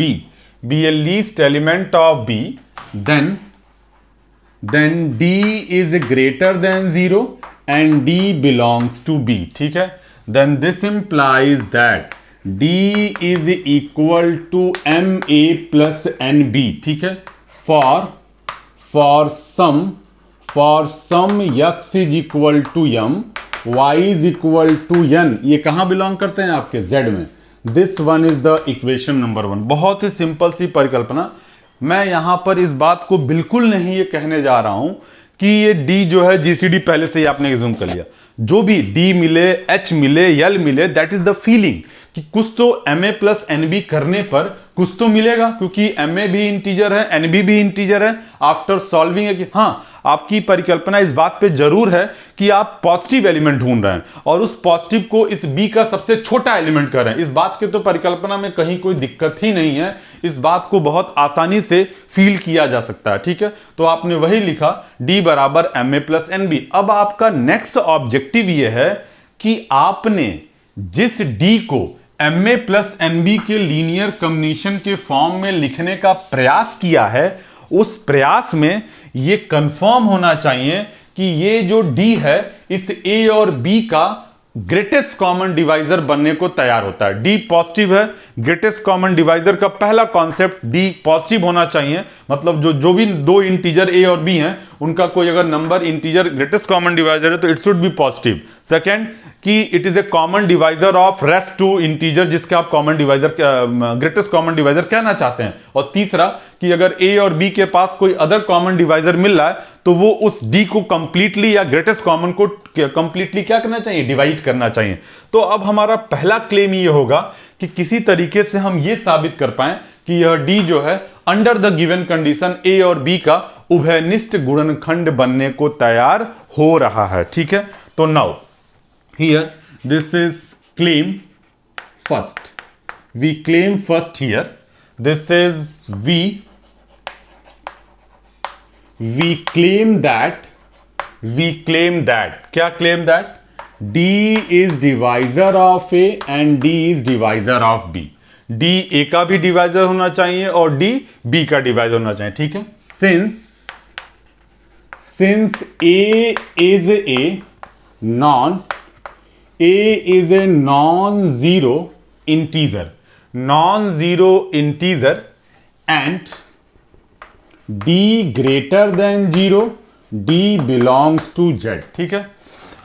then d is greater than 0 and d belongs to b। ठीक है, then this implies that d is equal to ma plus nb। ठीक है, for some x is equal to m, y is equal to n। ये कहां belong करते हैं आपके z में। This one is the equation number 1। बहुत ही simple सी परिकल्पना। मैं यहां पर इस बात को बिल्कुल नहीं ये कहने जा रहा हूं कि ये d जो है जीसीडी पहले से ही आपने एज्यूम कर लिया। जो भी d मिले, h मिले, l मिले, दैट इज द फीलिंग कि कुछ तो ma प्लस nb करने पर कुछ तो मिलेगा, क्योंकि ma भी इंटीजर है, nb भी इंटीजर है। आफ्टर सॉल्विंग हाँ, आपकी परिकल्पना इस बात पे जरूर है कि आप पॉजिटिव एलिमेंट ढूंढ रहे हैं और उस पॉजिटिव को इस b का सबसे छोटा एलिमेंट कर रहे हैं। इस बात के तो परिकल्पना में कहीं कोई दिक्कत ही नहीं है, इस बात को बहुत आसानी से फील किया जा सकता है। ठीक है, तो आपने वही लिखा d बराबर ma प्लस nb। अब आपका नेक्स्ट ऑब्जेक्टिव ये है कि आपने जिस d को ma प्लस nb के लीनियर कॉम्बिनेशन के फॉर्म में लिखने का प्रयास किया है, उस प्रयास में ये कंफर्म होना चाहिए कि ये जो d है इस a और b का ग्रेटेस्ट कॉमन डिवाइजर बनने को तैयार होता है। d पॉजिटिव है, ग्रेटेस्ट कॉमन डिवाइजर का पहला कॉन्सेप्ट d पॉजिटिव होना चाहिए। मतलब जो भी दो इंटीजर a और b हैं उनका कोई अगर number integer greatest common divisor है तो it should be positive. Second कि it is a common divisor of rest two integer जिसके आप common divisor greatest common divisor कहना चाहते हैं। और तीसरा कि अगर a और b के पास कोई अदर कॉमन डिवाइजर मिल रहा है तो वो उस d को कंप्लीटली या ग्रेटेस्ट कॉमन को कंप्लीटली क्या करना चाहिए, डिवाइड करना चाहिए। तो अब हमारा पहला क्लेम ये होगा कि किसी तरीके से हम ये साबित कर पाए कि यह d जो है under the given condition a और b का उभयनिष्ठ गुणनखंड बनने को तैयार हो रहा है। ठीक है, तो now here this is claim first, we claim first here, this is we claim that क्या claim that d is divisor of a and d is divisor of b। d a का भी डिवाइजर होना चाहिए और d b का divisor होना चाहिए। ठीक है, since a is a non-zero integer and d greater than 0, d belongs to z। ठीक है,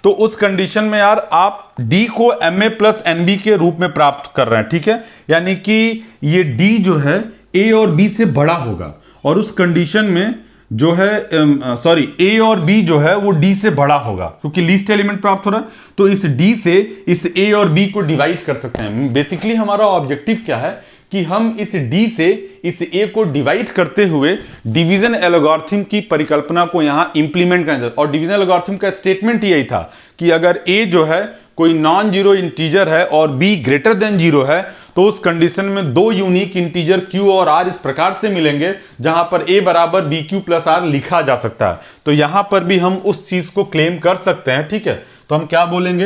तो उस कंडीशन में यार आप d को ma प्लस nb के रूप में प्राप्त कर रहे हैं। ठीक है, यानी कि ये d जो है a और b से बड़ा होगा और उस कंडीशन में जो है a और b जो है वो d से बड़ा होगा क्योंकि लीस्ट एलिमेंट प्राप्त हो रहा है। तो इस d से इस a और b को डिवाइड कर सकते हैं। बेसिकली हमारा ऑब्जेक्टिव क्या है कि हम इस d से इस a को डिवाइड करते हुए डिवीजन एल्गोरिथम की परिकल्पना को यहां इंप्लीमेंट करें। और डिवीजन एल्गोरिथम का स्टेटमेंट यही था कि अगर a जो है कोई नॉन जीरो इंटीजर है और b ग्रेटर देन 0 है तो उस कंडीशन में दो यूनिक इंटीजर q और r इस प्रकार से मिलेंगे जहां पर a बराबर bq प्लस r लिखा जा सकता है। तो यहां पर भी हम उस चीज को क्लेम कर सकते हैं। ठीक है, तो हम क्या बोलेंगे,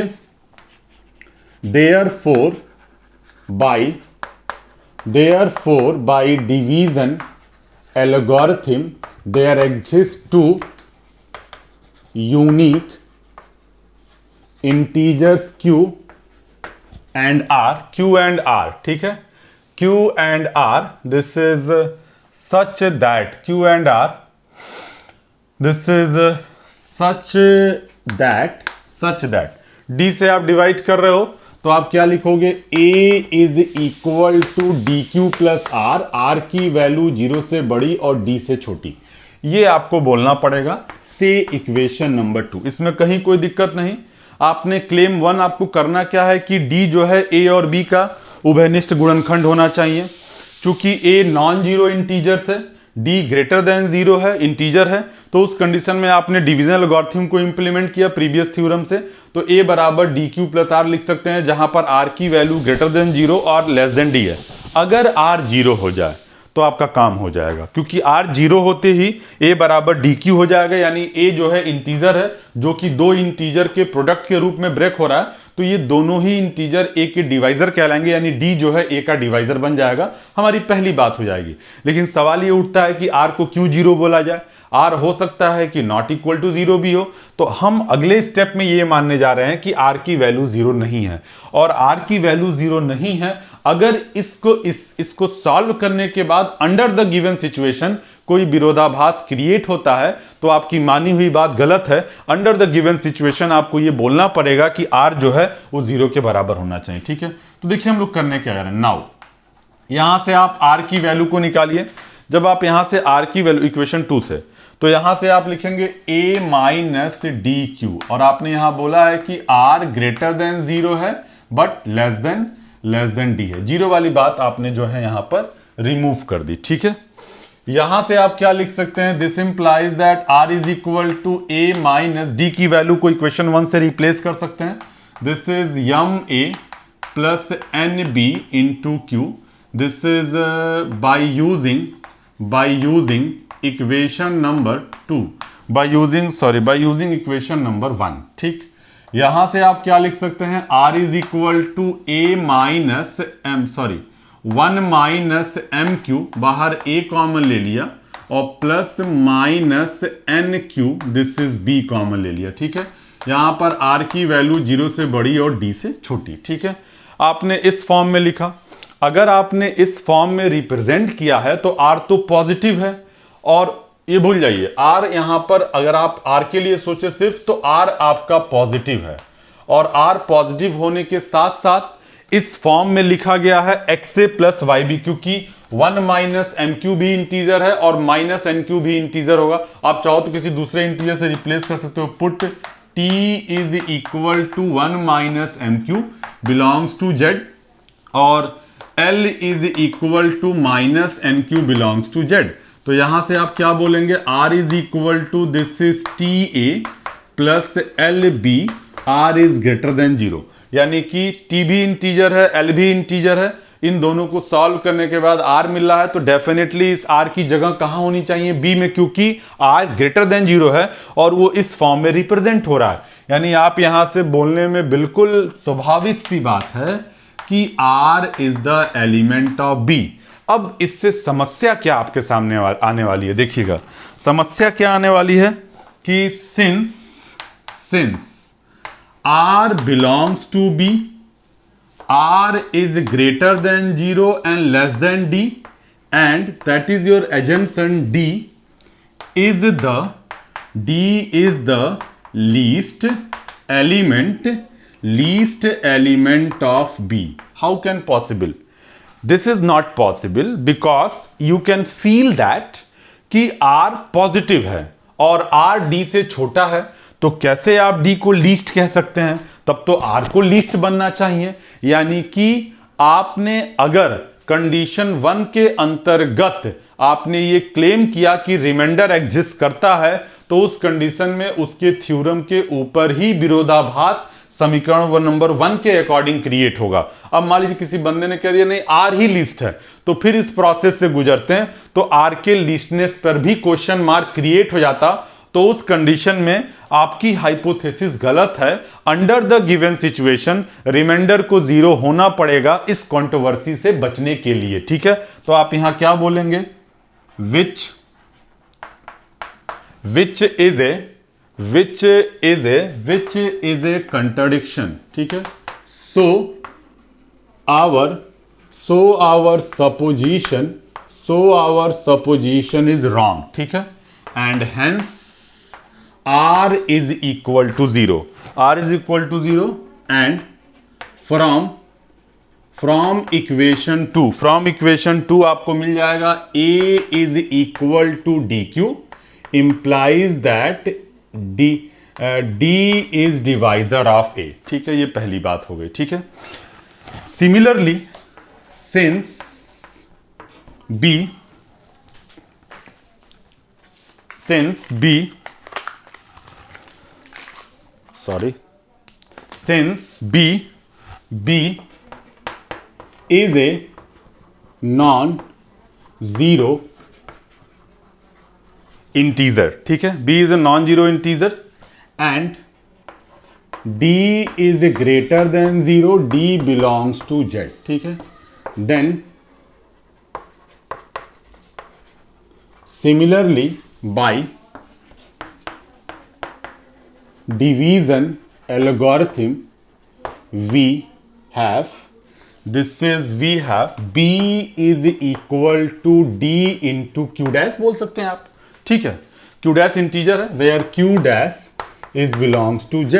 therefore by division algorithm there exist two unique integers q and r, ठीक है, q and r, this is such that q and r, this is such that d से आप डिवाइड कर रहे हो तो आप क्या लिखोगे, a is equal to d q plus r, r की वैल्यू 0 से बड़ी और d से छोटी, ये आपको बोलना पड़ेगा से इक्वेशन नंबर 2। इसमें कहीं कोई दिक्कत नहीं। आपने क्लेम 1 आपको करना क्या है कि d जो है a और b का उभयनिष्ठ गुणनखंड होना चाहिए। चूंकि a नॉन जीरो इंटीजर्स है, d ग्रेटर देन 0 है, इंटीजर है, तो उस कंडीशन में आपने डिवीजन एल्गोरिथम को इंप्लीमेंट किया प्रीवियस थ्योरम से, तो a बराबर डी क्यू प्लस आर लिख सकते हैं, जहां पर r की वैल्यू ग्रेटर देन 0 और लेस देन d है। अगर r 0 हो जाए तो आपका काम हो जाएगा, क्योंकि r 0 होते ही a बराबर डी क्यू हो जाएगा, यानी a जो है इंटीजर है जो कि दो इंटीजर के प्रोडक्ट के रूप में ब्रेक हो रहा है, तो ये दोनों ही इंटीजर a के डिवाइजर कहलाएंगे, यानी d जो है a का डिवाइजर बन जाएगा। हमारी पहली बात हो जाएगी। लेकिन सवाल ये उठता है कि r को क्यों 0 बोला जाए, r हो सकता है कि नॉट इक्वल टू 0 भी हो, तो हम अगले स्टेप में ये मानने जा रहे हैं कि r की वैल्यू 0 नहीं है, और r की वैल्यू 0 नहीं है अगर इसको सॉल्व करने के बाद अंडर द गिवन सिचुएशन कोई विरोधाभास क्रिएट होता है, तो आपकी मानी हुई बात गलत है। अंडर द गिवन सिचुएशन आपको ये बोलना पड़ेगा कि r जो है वो 0 के बराबर होना चाहिए। ठीक है, तो देखिए हम लोग करने क्या करें। नाउ यहां से आप r की वैल्यू को निकालिए। जब आप यहां से r की वैल्यू इक्वेशन 2 से, तो यहां से आप लिखेंगे a माइनस डी क्यू, और आपने यहां बोला है कि r ग्रेटर देन 0 है बट लेस देन d है। 0 वाली बात आपने जो है यहां पर रिमूव कर दी। ठीक है, यहां से आप क्या लिख सकते हैं, this implies that r is equal to a minus d की वैल्यू को इक्वेशन 1 से रिप्लेस कर सकते हैं। This is m a plus n b into q, this is by using equation number 2, by using equation number 1। ठीक, यहां से आप क्या लिख सकते हैं, r is equal to a minus m 1 minus m q, बाहर a कॉमन ले लिया, और plus minus n q, this is b common ले लिया। ठीक है, यहां पर r की वैल्यू 0 से बड़ी और d से छोटी। ठीक है, आपने इस फॉर्म में लिखा। अगर आपने इस फॉर्म में रिप्रेजेंट किया है तो r तो पॉजिटिव है, और ये भूल जाइए r यहां पर अगर आप r के लिए सोचे सिर्फ, तो r आपका पॉजिटिव है, और r पॉजिटिव होने के साथ साथ इस फॉर्म में लिखा गया है एक्स ए प्लस वाई बी, क्योंकि 1 माइनस एम क्यू भी इंटीजर है और माइनस एन क्यू भी इंटीजर होगा। आप चाहो तो किसी दूसरे इंटीजर से रिप्लेस कर सकते हो। Put t is equal to 1 minus m q belongs to z, और l is equal to minus n q belongs to z। तो यहां से आप क्या बोलेंगे, r is equal to this is t a plus l b, r is greater than 0, यानी कि t भी इंटीजर है, l भी इंटीजर है। इन दोनों को सॉल्व करने के बाद r मिल रहा है, तो डेफिनेटली इस r की जगह कहां होनी चाहिए, b में, क्योंकि r ग्रेटर देन 0 है और वो इस फॉर्म में रिप्रेजेंट हो रहा है। यानी आप यहां से बोलने में बिल्कुल स्वाभाविक सी बात है कि r is the element of b। अब इससे समस्या क्या आपके सामने आने वाली है, देखिएगा समस्या क्या आने वाली है कि since r belongs to b, r is greater than 0 and less than d, and that is your assumption d is the least element of b. How can possible? This is not possible because you can feel that कि r positive है और r d से छोटा है, तो कैसे आप d को लीस्ट कह सकते हैं, तब तो r को लीस्ट बनना चाहिए। यानी कि आपने अगर कंडीशन 1 के अंतर्गत आपने ये क्लेम किया कि रिमाइंडर एग्जिस्ट करता है, तो उस कंडीशन में उसके थ्योरम के ऊपर ही विरोधाभास समीकरण नंबर 1 के अकॉर्डिंग क्रिएट होगा। अब मान लीजिए किसी बंदे ने कह दिया नहीं r ही लिस्ट है, तो फिर इस प्रोसेस से गुजरते हैं तो r के लिस्टनेस पर भी क्वेश्चन मार्क क्रिएट हो जाता, तो उस कंडीशन में आपकी हाइपोथेसिस गलत है। Under the given situation remainder को 0 होना पड़ेगा इस कंट्रोवर्सी से बचने के लिए। ठीक है, तो आप यहां क्या बोलेंगे, विच इज ए कंट्राडिक्शन। ठीक है, so our supposition is wrong. ठीक है, and hence R is equal to 0, and from equation 2 आपको मिल जाएगा A is equal to DQ, implies that D is divisor of A। ठीक है, ये पहली बात हो गई। ठीक है, similarly since B is a non-zero integer। ठीक है, B is a non-zero integer and D is greater than 0, D belongs to Z। ठीक है, then similarly by division algorithm we have B is equal to D into Q dash बोल सकते हैं आप। ठीक है, Q dash इंटीजर है, where Q dash is belongs to Z।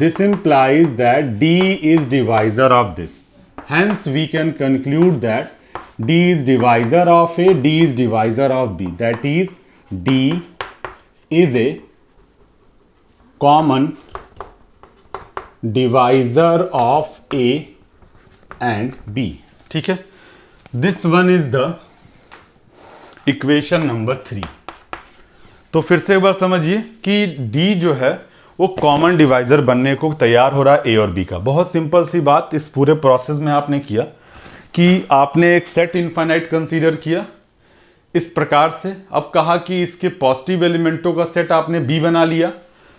This implies that D is divisor of this, hence we can conclude that D is divisor of A, D is divisor of B, that is D is a common divisor of A and B। ठीक है, this one is the equation number 3। तो फिर से एक बार समझिए कि D जो है वो कॉमन डिवाइजर बनने को तैयार हो रहा है A और B का। बहुत सिंपल सी बात इस पूरे प्रोसेस में आपने किया कि आपने एक सेट इनफाइनाइट कंसीडर किया इस प्रकार से। अब कहा कि इसके पॉजिटिव एलिमेंटों का सेट आपने B बना लिया।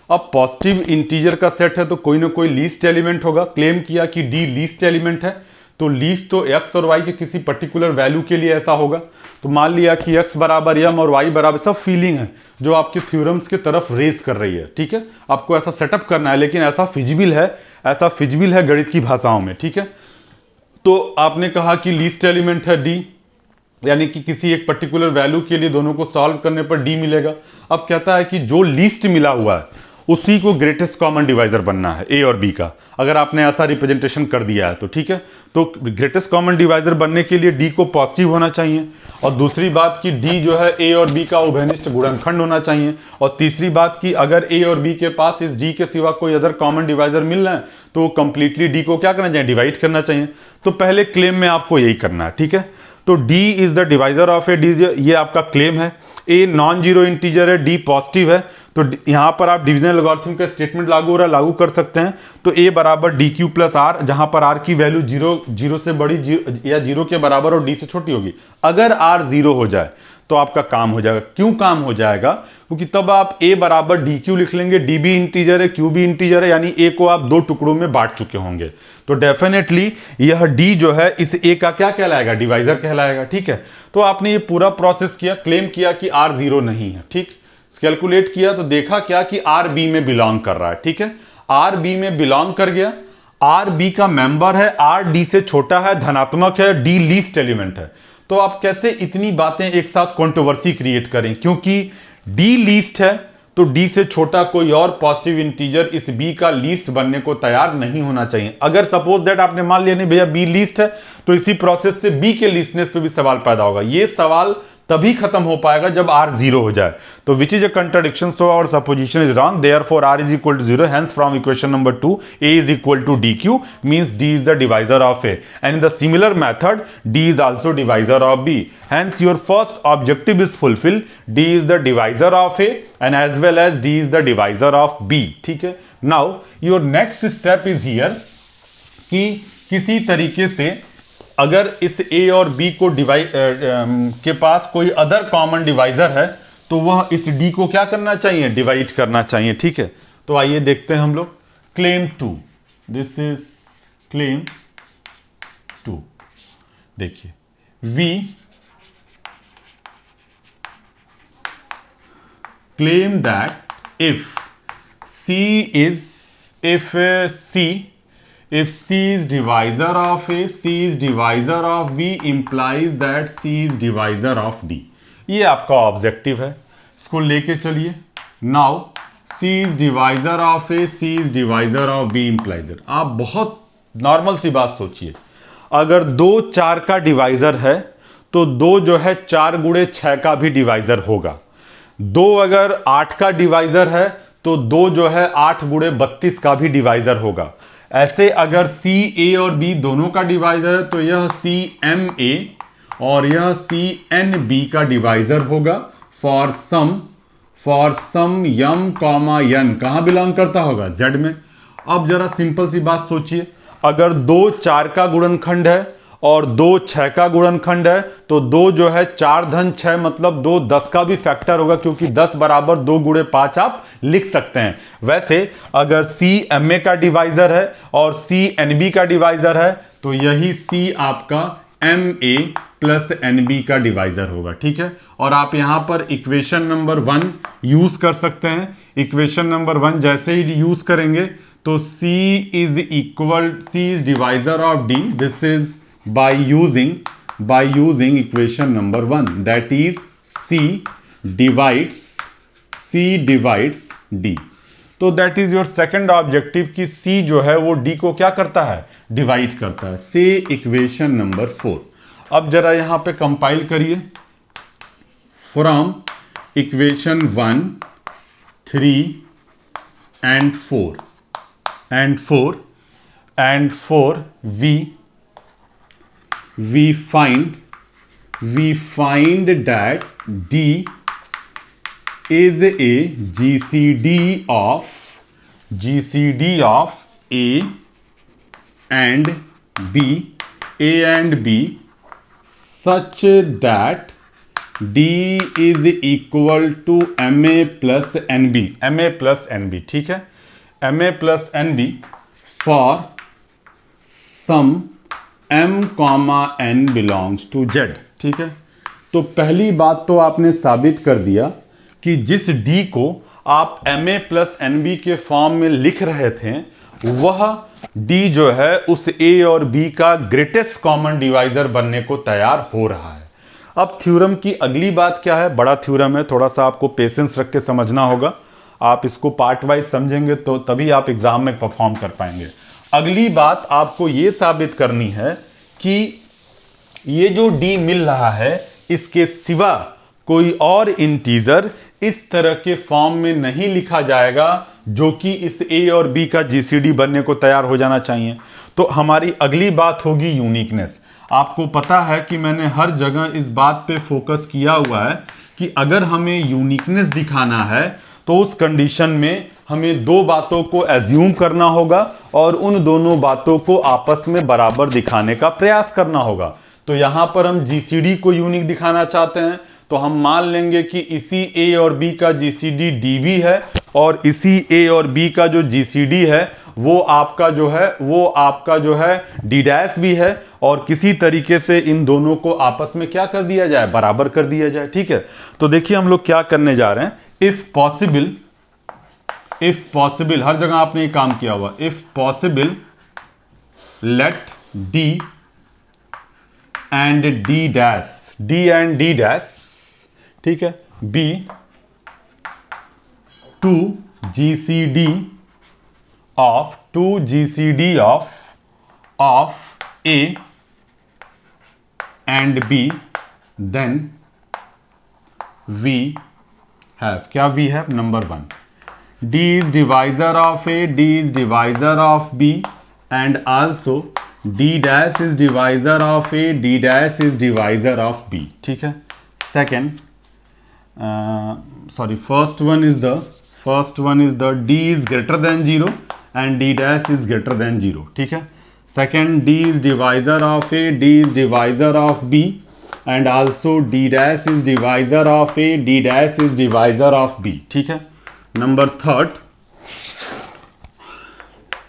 अब पॉजिटिव इंटीजर का सेट है तो कोई ना कोई लीस्ट एलिमेंट होगा। क्लेम किया कि D लीस्ट एलिमेंट है, तो लीस्ट तो x और y के किसी पर्टिकुलर वैल्यू के लिए ऐसा होगा। तो मान लिया कि x बराबर m और y बराबर, सब फीलिंग है जो आपके थ्योरम्स की तरफ रेस कर रही है। ठीक है, आपको ऐसा सेटअप करना है, लेकिन ऐसा फिजिबल है गणित की भाषाओं में। ठीक है, तो आपने कहा कि लीस्ट एलिमेंट है D, यानी कि किसी एक पर्टिकुलर वैल्यू के लिए दोनों को सॉल्व करने पर D मिलेगा। अब कहता है कि जो लीस्ट मिला हुआ है उसी को ग्रेटेस्ट कॉमन डिवाइजर बनना है A और B का, अगर आपने ऐसा रिप्रेजेंटेशन कर दिया है तो। ठीक है, तो ग्रेटेस्ट कॉमन डिवाइजर बनने के लिए D को पॉजिटिव होना चाहिए, और दूसरी बात कि D जो है A और B का उभयनिष्ठ गुणनखंड होना चाहिए, और तीसरी बात कि अगर A और B के पास इस D के सिवा कोई अदर कॉमन डिवाइजर मिल रहा है तो कंप्लीटली D को क्या करना चाहिए, डिवाइड करना चाहिए। तो पहले क्लेम में आपको यही करना है। ठीक है, तो D is the divisor of A, D ये आपका क्लेम है। A नॉन जीरो इंटीजर है, D पॉजिटिव है, तो यहां पर आप डिविजन एल्गोरिथम का स्टेटमेंट लागू कर सकते हैं। तो A बराबर DQ प्लस R, जहां पर R की वैल्यू 0 से बड़ी या 0 के बराबर और D से छोटी होगी। अगर R 0 हो जाए तो आपका काम हो जाएगा। क्यों काम हो जाएगा? क्योंकि तब आप A बराबर DQ लिख लेंगे, D भी इंटीजर है, Q भी इंटीजर है, यानी A को आप 2 टुकड़ों में बांट चुके होंगे। तो डेफिनेटली यह D जो है इस A का क्या कहलाएगा, डिवाइजर कहलाएगा। ठीक है, तो आपने ये पूरा प्रोसेस किया, क्लेम किया कि R 0 नहीं है। ठीक, कैलकुलेट किया तो देखा क्या कि R B में बिलोंग कर रहा है। ठीक है, R B में बिलोंग कर गया, R B का मेंबर है, R D से छोटा है, धनात्मक है, D लीस्ट एलिमेंट है। तो आप कैसे इतनी बातें एक साथ कंट्रोवर्सी क्रिएट करें? क्योंकि D लीस्ट है तो D से छोटा कोई और पॉजिटिव इंटीजर इस B का लीस्ट बनने को तैयार नहीं होना चाहिए। अगर सपोज दैट आपने मान लिया नहीं भैया B लीस्ट है, तो इसी प्रोसेस से B के लीस्टनेस पे भी सवाल पैदा होगा। ये सवाल तभी खत्म हो पाएगा जब R 0 हो जाए। तो which is a contradiction, so our supposition is wrong, therefore R is equal to 0, hence from equation number 2 A is equal to DQ means D is the divisor of A, and in the similar method D is also divisor of B, hence your first objective is fulfilled, D is the divisor of A and as well as D is the divisor of B। ठीक है, now your next step is here कि किसी तरीके से अगर इस A और B को के पास कोई अदर कॉमन डिवाइजर है तो वह इस d को क्या करना चाहिए, डिवाइड करना चाहिए। ठीक है, तो आइए देखते हैं हम लोग। Claim 2, this is claim 2। देखिए we claim that if C is if C is divisor of A, C is divisor of B implies that C is divisor of D। ये आपका ऑब्जेक्टिव है, इसको लेके चलिए। Now C is divisor of A, C is divisor of B implies that। आप बहुत normal सी बात सोचिए, अगर 2 4 का डिवाइजर है तो 2 जो है 4 गुणे 6 का भी डिवाइजर होगा। 2 अगर 8 का डिवाइजर है तो 2 जो है 8 गुणे 32 का भी डिवाइजर होगा। ऐसे अगर सी ए और बी दोनों का डिवाइजर है तो यह सी एम ए और यह सी एन बी का डिवाइजर होगा फॉर सम यम कॉमा यन। कहां बिलोंग करता होगा, जेड में। अब जरा सिंपल सी बात सोचिए, अगर 2 4 का गुणनखंड है और 2 6 का गुणनखंड है तो 2 जो है 4 धन 6 मतलब 2 10 का भी फैक्टर होगा, क्योंकि 10 बराबर 2 गुणे 5 आप लिख सकते हैं। वैसे अगर सी एम ए का डिवाइजर है और सी एन बी का डिवाइजर है तो यही सी आपका m a plus n b का डिवाइजर होगा। ठीक है, और आप यहां पर इक्वेशन नंबर 1 यूज कर सकते हैं। इक्वेशन नंबर 1 जैसे ही यूज करेंगे तो C is divisor of D, this is by using equation number 1, that is C divides D। तो that is your second objective कि C जो है वो D को क्या करता है, डिवाइड करता है। से इक्वेशन नंबर 4। अब जरा यहां पे कंपाइल करिए। From equation 1 3 and 4 we find that D is a GCD of A and B such that D is equal to MA plus NB। ठीक है, MA plus NB for some M, N belongs to Z। ठीक है, तो पहली बात तो आपने साबित कर दिया कि जिस D को आप MA plus NB के फॉर्म में लिख रहे थे वह D जो है उस A और B का ग्रेटेस्ट कॉमन डिवाइजर बनने को तैयार हो रहा है। अब थ्योरम की अगली बात क्या है, बड़ा थ्योरम है, थोड़ा सा आपको पेशेंस रख के समझना होगा। आप इसको पार्ट वाइज समझेंगे तो तभी आप एग्जाम में परफॉर्म कर पाएंगे। अगली बात आपको यह साबित करनी है कि ये जो D मिल रहा है इसके सिवा कोई और इंटीजर इस तरह के फॉर्म में नहीं लिखा जाएगा जो कि इस A और B का GCD बनने को तैयार हो जाना चाहिए। तो हमारी अगली बात होगी यूनिकनेस। आपको पता है कि मैंने हर जगह इस बात पे फोकस किया हुआ है कि अगर हमें यूनिकनेस दिखाना है तो उस कंडीशन में हमें 2 बातों को एज्यूम करना होगा और उन दोनों बातों को आपस में बराबर दिखाने का प्रयास करना होगा। तो यहां पर हम GCD को यूनिक दिखाना चाहते हैं तो हम मान लेंगे कि इसी A और B का GCD DB है और इसी A और B का जो GCD है वो आपका जो है D' भी है, और किसी तरीके से इन दोनों को आपस में क्या कर दिया जाए, बराबर कर दिया जाए। ठीक है, तो देखिए हम लोग क्या करने जा रहे हैं। इफ पॉसिबल हर जगह आपने ये काम किया हुआ। If possible let D and D', ठीक है, B to GCD of A and B, then we have क्या we have number 1 D is divisor of A, D is divisor of B, and also D dash is divisor of A, D dash is divisor of B। ठीक है, second first one is the D is greater than 0 and D dash is greater than 0। ठीक है, second D is divisor of A, D is divisor of B, and also d dash is divisor of a, d dash is divisor of b. ठीक है। Number third,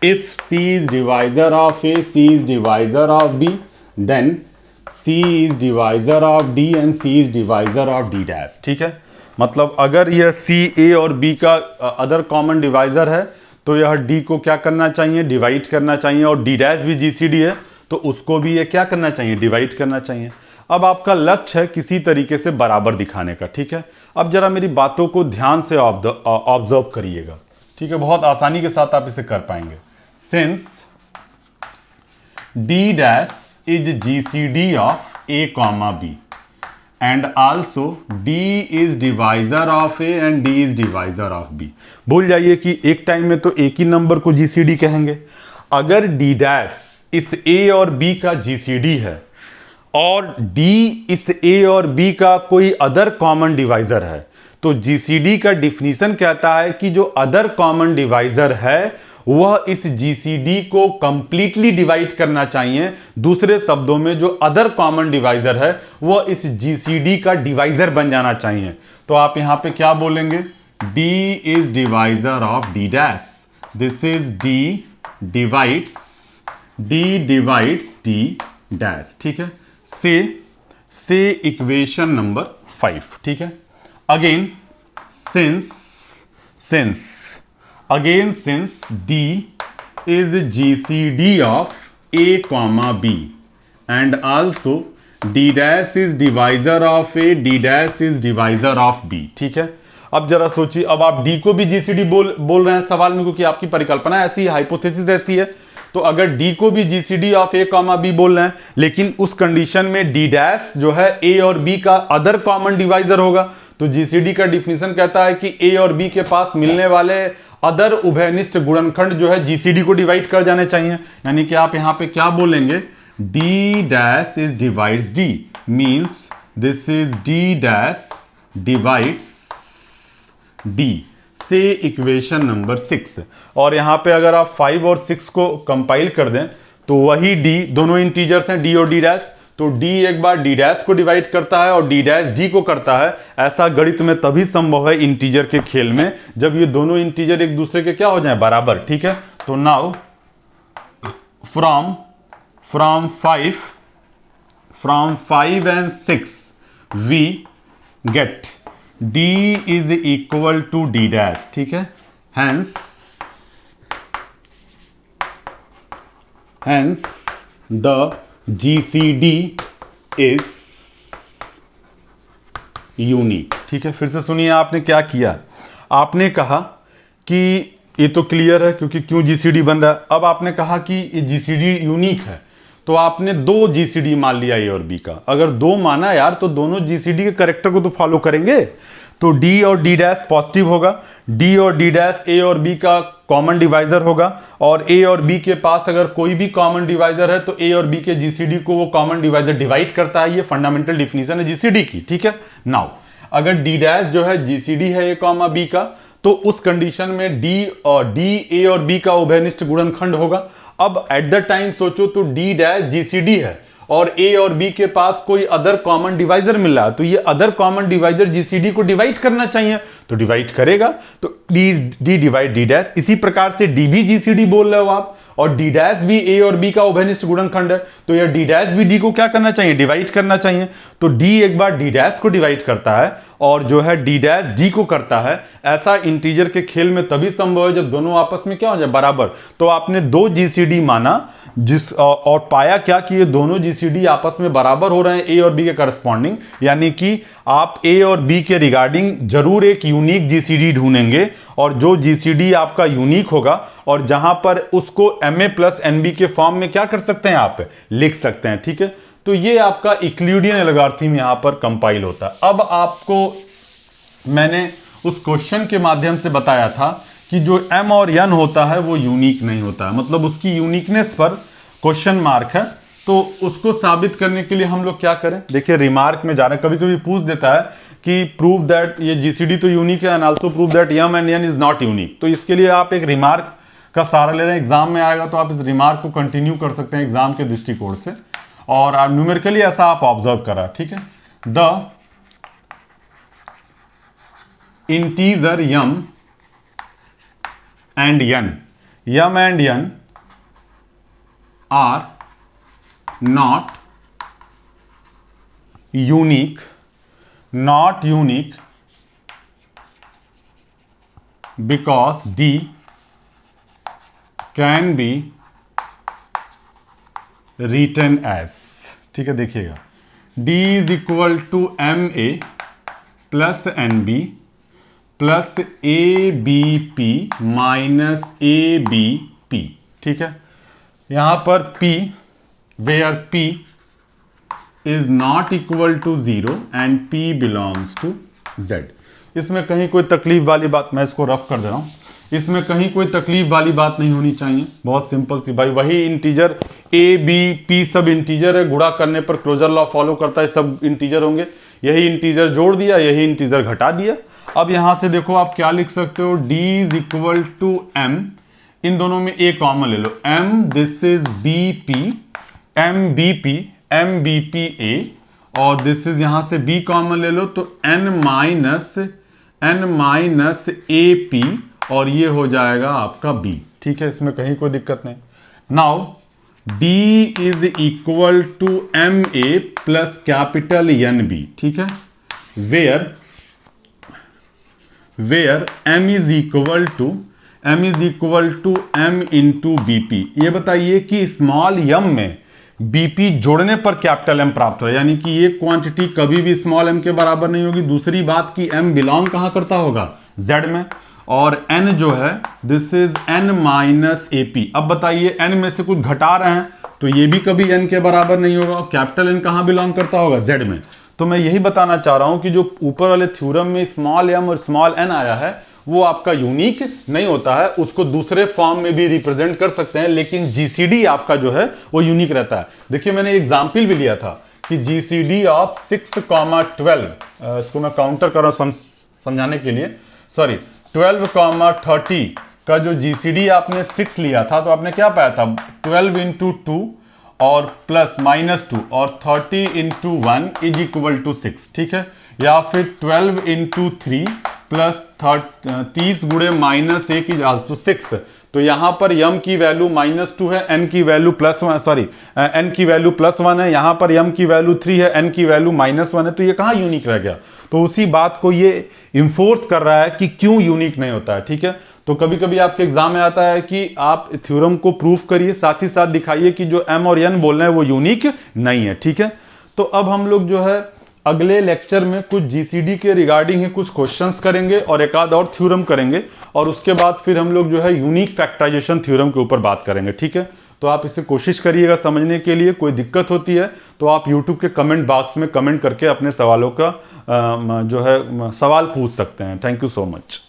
if C is divisor of A, C is divisor of B, then C is divisor of D and C is divisor of D dash। ठीक है, मतलब अगर यह C, A और B का other common divisor है तो यह D को क्या करना चाहिए, डिवाइड करना चाहिए, और D डैश भी GCD है तो उसको भी ये क्या करना चाहिए, डिवाइड करना चाहिए। अब आपका लक्ष्य है किसी तरीके से बराबर दिखाने का। ठीक है, अब जरा मेरी बातों को ध्यान से ऑब्जर्व करिएगा। ठीक है, बहुत आसानी के साथ आप इसे कर पाएंगे। Since D dash is GCD of A comma B and also D is divisor of A and D is divisor of B। भूल जाइए कि एक टाइम में तो एक ही नंबर को GCD कहेंगे। अगर D dash इस A और B का GCD है और D इस A और B का कोई अदर कॉमन डिवाइजर है तो GCD का डिफिनीशन कहता है कि जो अदर कॉमन डिवाइजर है वह इस GCD को कंप्लीटली डिवाइड करना चाहिए। दूसरे शब्दों में जो अदर कॉमन डिवाइजर है वह इस GCD का डिवाइजर बन जाना चाहिए। तो आप यहां पे क्या बोलेंगे, D is divisor of D dash, this is D divides D dash. ठीक है, से इक्वेशन नंबर 5। ठीक है, again since D is GCD of A comma B and also D dash is divisor of A, D dash is divisor of B। ठीक है, अब जरा सोचिए, अब आप D को भी GCD बोल रहे हैं सवाल में, क्योंकि आपकी परिकल्पना ऐसी है, हाइपोथेसिस ऐसी है। तो अगर D को भी GCD of A comma B बोल रहे हैं, लेकिन उस कंडीशन में D डैश जो है A और B का अदर कॉमन डिवाइजर होगा, तो GCD का डिफिनीशन कहता है कि A और B के पास मिलने वाले अदर उभयनिष्ठ गुणनखंड जो है GCD को डिवाइड कर जाने चाहिए। यानी कि आप यहां पे क्या बोलेंगे, D dash is divides D, means this is D dash divides D से इक्वेशन नंबर 6। और यहां पे अगर आप 5 और 6 को कंपाइल कर दें तो वही D, दोनों इंटीजर्स हैं D और D डैश, तो D एक बार D डैश को डिवाइड करता है और D डैश D को करता है। ऐसा गणित में तभी संभव है इंटीजर के खेल में, जब ये दोनों इंटीजर एक दूसरे के क्या हो जाए, बराबर। ठीक है, तो now from 5 and 6 we get D is equal to D dash. ठीक है, hence the GCD is unique. ठीक है, फिर से सुनिए, आपने क्या किया, आपने कहा कि ये तो क्लियर है क्योंकि क्यों GCD बन रहा है। अब आपने कहा कि ये GCD यूनिक है, तो आपने दो GCD मान लिया A और B का। अगर दो माना यार तो दोनों GCD के करेक्टर को तो फॉलो करेंगे। तो D और D डैश पॉजिटिव होगा, D और D डैश A और B का कॉमन डिवाइजर होगा, और A और B के पास अगर कोई भी कॉमन डिवाइजर है तो A और B के GCD को वो कॉमन डिवाइजर डिवाइड करता है। ये फंडामेंटल डिफिनीशन है GCD की। ठीक है, नाउ अगर D डैश जो है GCD है A कॉमा B का, तो उस कंडीशन में D A और B का उभयनिष्ठ गुणनखंड होगा। अब एट द टाइम सोचो तो D डैश GCD है और A और B के पास कोई अदर कॉमन डिवाइजर मिल रहा है, तो ये अदर कॉमन डिवाइजर GCD को डिवाइड करना चाहिए, तो डिवाइड करेगा, तो D डिवाइड D डैश। इसी प्रकार से D भी GCD बोल रहे हो आप, और D डैश भी A और B का उभयनिष्ठ गुणनखंड है, तो यह D डैश भी D को क्या करना चाहिए, डिवाइड करना चाहिए। तो D एक बार D डैश को डिवाइड करता है और जो है D डैश D को करता है। ऐसा इंटीजर के खेल में तभी संभव है जब दोनों आपस में क्या हो जाए, बराबर। तो आपने दो GCD माना और पाया क्या कि ये दोनों GCD आपस में बराबर हो रहे हैं A और B के करस्पॉन्डिंग, यानी कि आप A और B के रिगार्डिंग जरूर एक यूनिक GCD ढूंढेंगे, और जो GCD आपका यूनिक होगा और जहां पर उसको MA प्लस NB के फॉर्म में क्या कर सकते हैं, आप लिख सकते हैं। ठीक है, तो ये आपका यूक्लिडियन एल्गोरिथम यहां पर कंपाइल होता है। अब आपको मैंने उस क्वेश्चन के माध्यम से बताया था कि जो M और N होता है वो यूनिक नहीं होता है, मतलब उसकी यूनिकनेस पर क्वेश्चन मार्क है। तो उसको साबित करने के लिए हम लोग क्या करें, देखिए रिमार्क में जा रहे हैं, कभी कभी पूछ देता है कि प्रूव दैट ये GCD तो यूनिक है and also prove that M and N is not unique. तो इसके लिए आप एक रिमार्क का सहारा ले रहे हैं, एग्जाम में आएगा तो आप इस रिमार्क को कंटिन्यू कर सकते हैं एग्जाम के दृष्टिकोण से। और न्यूमेरिकली ऐसा आप ऑब्जर्व करा, ठीक है। The integer m and n are not unique because D can be written as, ठीक है, देखिएगा D is equal to MA plus NB plus ABP minus ABP, ठीक है। यहां पर P where P is not equal to 0 and P belongs to Z। इसमें कहीं कोई तकलीफ वाली बात, मैं इसको रफ कर दे रहा हूं, इसमें कहीं कोई तकलीफ वाली बात नहीं होनी चाहिए, बहुत सिंपल सी भाई। वही इंटीजर A B P सब इंटीजर है, गुणा करने पर क्लोजर लॉ फॉलो करता है, सब इंटीजर होंगे। यही इंटीजर जोड़ दिया, यही इंटीजर घटा दिया। अब यहां से देखो आप क्या लिख सकते हो, D is equal to M, इन दोनों में A कॉमन ले लो, M this is BP, MBP A, और दिस इज यहां से B कॉमन ले लो तो n माइनस AP, और ये हो जाएगा आपका B, ठीक है, इसमें कहीं कोई दिक्कत नहीं। Now D is equal to MA plus capital NB, ठीक है, where M is equal to M into BP। ये बताइए कि स्मॉल m में BP जोड़ने पर कैपिटल M प्राप्त हो, यानी कि ये क्वांटिटी कभी भी स्मॉल m के बराबर नहीं होगी। दूसरी बात कि M बिलोंग कहां करता होगा, Z में, और n जो है this is n minus AP। अब बताइए n में से कुछ घटा रहे हैं तो ये भी कभी n के बराबर नहीं होगा, और कैपिटल N कहां बिलोंग करता होगा, Z में। तो मैं यही बताना चाह रहा हूं कि जो ऊपर वाले थ्योरम में स्मॉल m और स्मॉल n आया है वो आपका यूनिक नहीं होता है, उसको दूसरे फॉर्म में भी रिप्रेजेंट कर सकते हैं, लेकिन जीसीडी आपका जो है वो यूनिक रहता है। देखिए मैंने एग्जाम्पल भी लिया था कि जीसीडी ऑफ 6,12, इसको मैं काउंटर कर रहा हूं समझाने के लिए, सॉरी 12,30 का जो जीसीडी आपने 6 लिया था तो आपने क्या पाया था, 12 इंटू 2 और प्लस -2 और 30 इंटू 1 इज इक्वल टू 6, ठीक है, या फिर 12 इंटू 3 प्लस 30 गुणे -1 इज आल्सो 6। तो यहां पर m की वैल्यू -2 है, n की वैल्यू +1, सॉरी n की वैल्यू +1 है, यहां पर m की वैल्यू 3 है, n की वैल्यू -1 है, तो ये कहां यूनिक रह गया। तो उसी बात को ये इंफोर्स कर रहा है कि क्यों यूनिक नहीं होता है, ठीक है। तो कभी कभी आपके एग्जाम में आता है कि आप थ्योरम को प्रूफ करिए, साथ ही साथ दिखाइए कि जो m और n बोल रहे हैं वो यूनिक नहीं है, ठीक है। तो अब हम लोग जो है अगले लेक्चर में कुछ जीसीडी के रिगार्डिंग ही कुछ क्वेश्चंस करेंगे और एक आध और थ्योरम करेंगे, और उसके बाद फिर हम लोग जो है यूनिक फैक्टराइजेशन थ्योरम के ऊपर बात करेंगे, ठीक है। तो आप इसे कोशिश करिएगा समझने के लिए। कोई दिक्कत होती है तो आप यूट्यूब के कमेंट बॉक्स में कमेंट करके अपने सवालों का जो है सवाल पूछ सकते हैं। Thank you so much.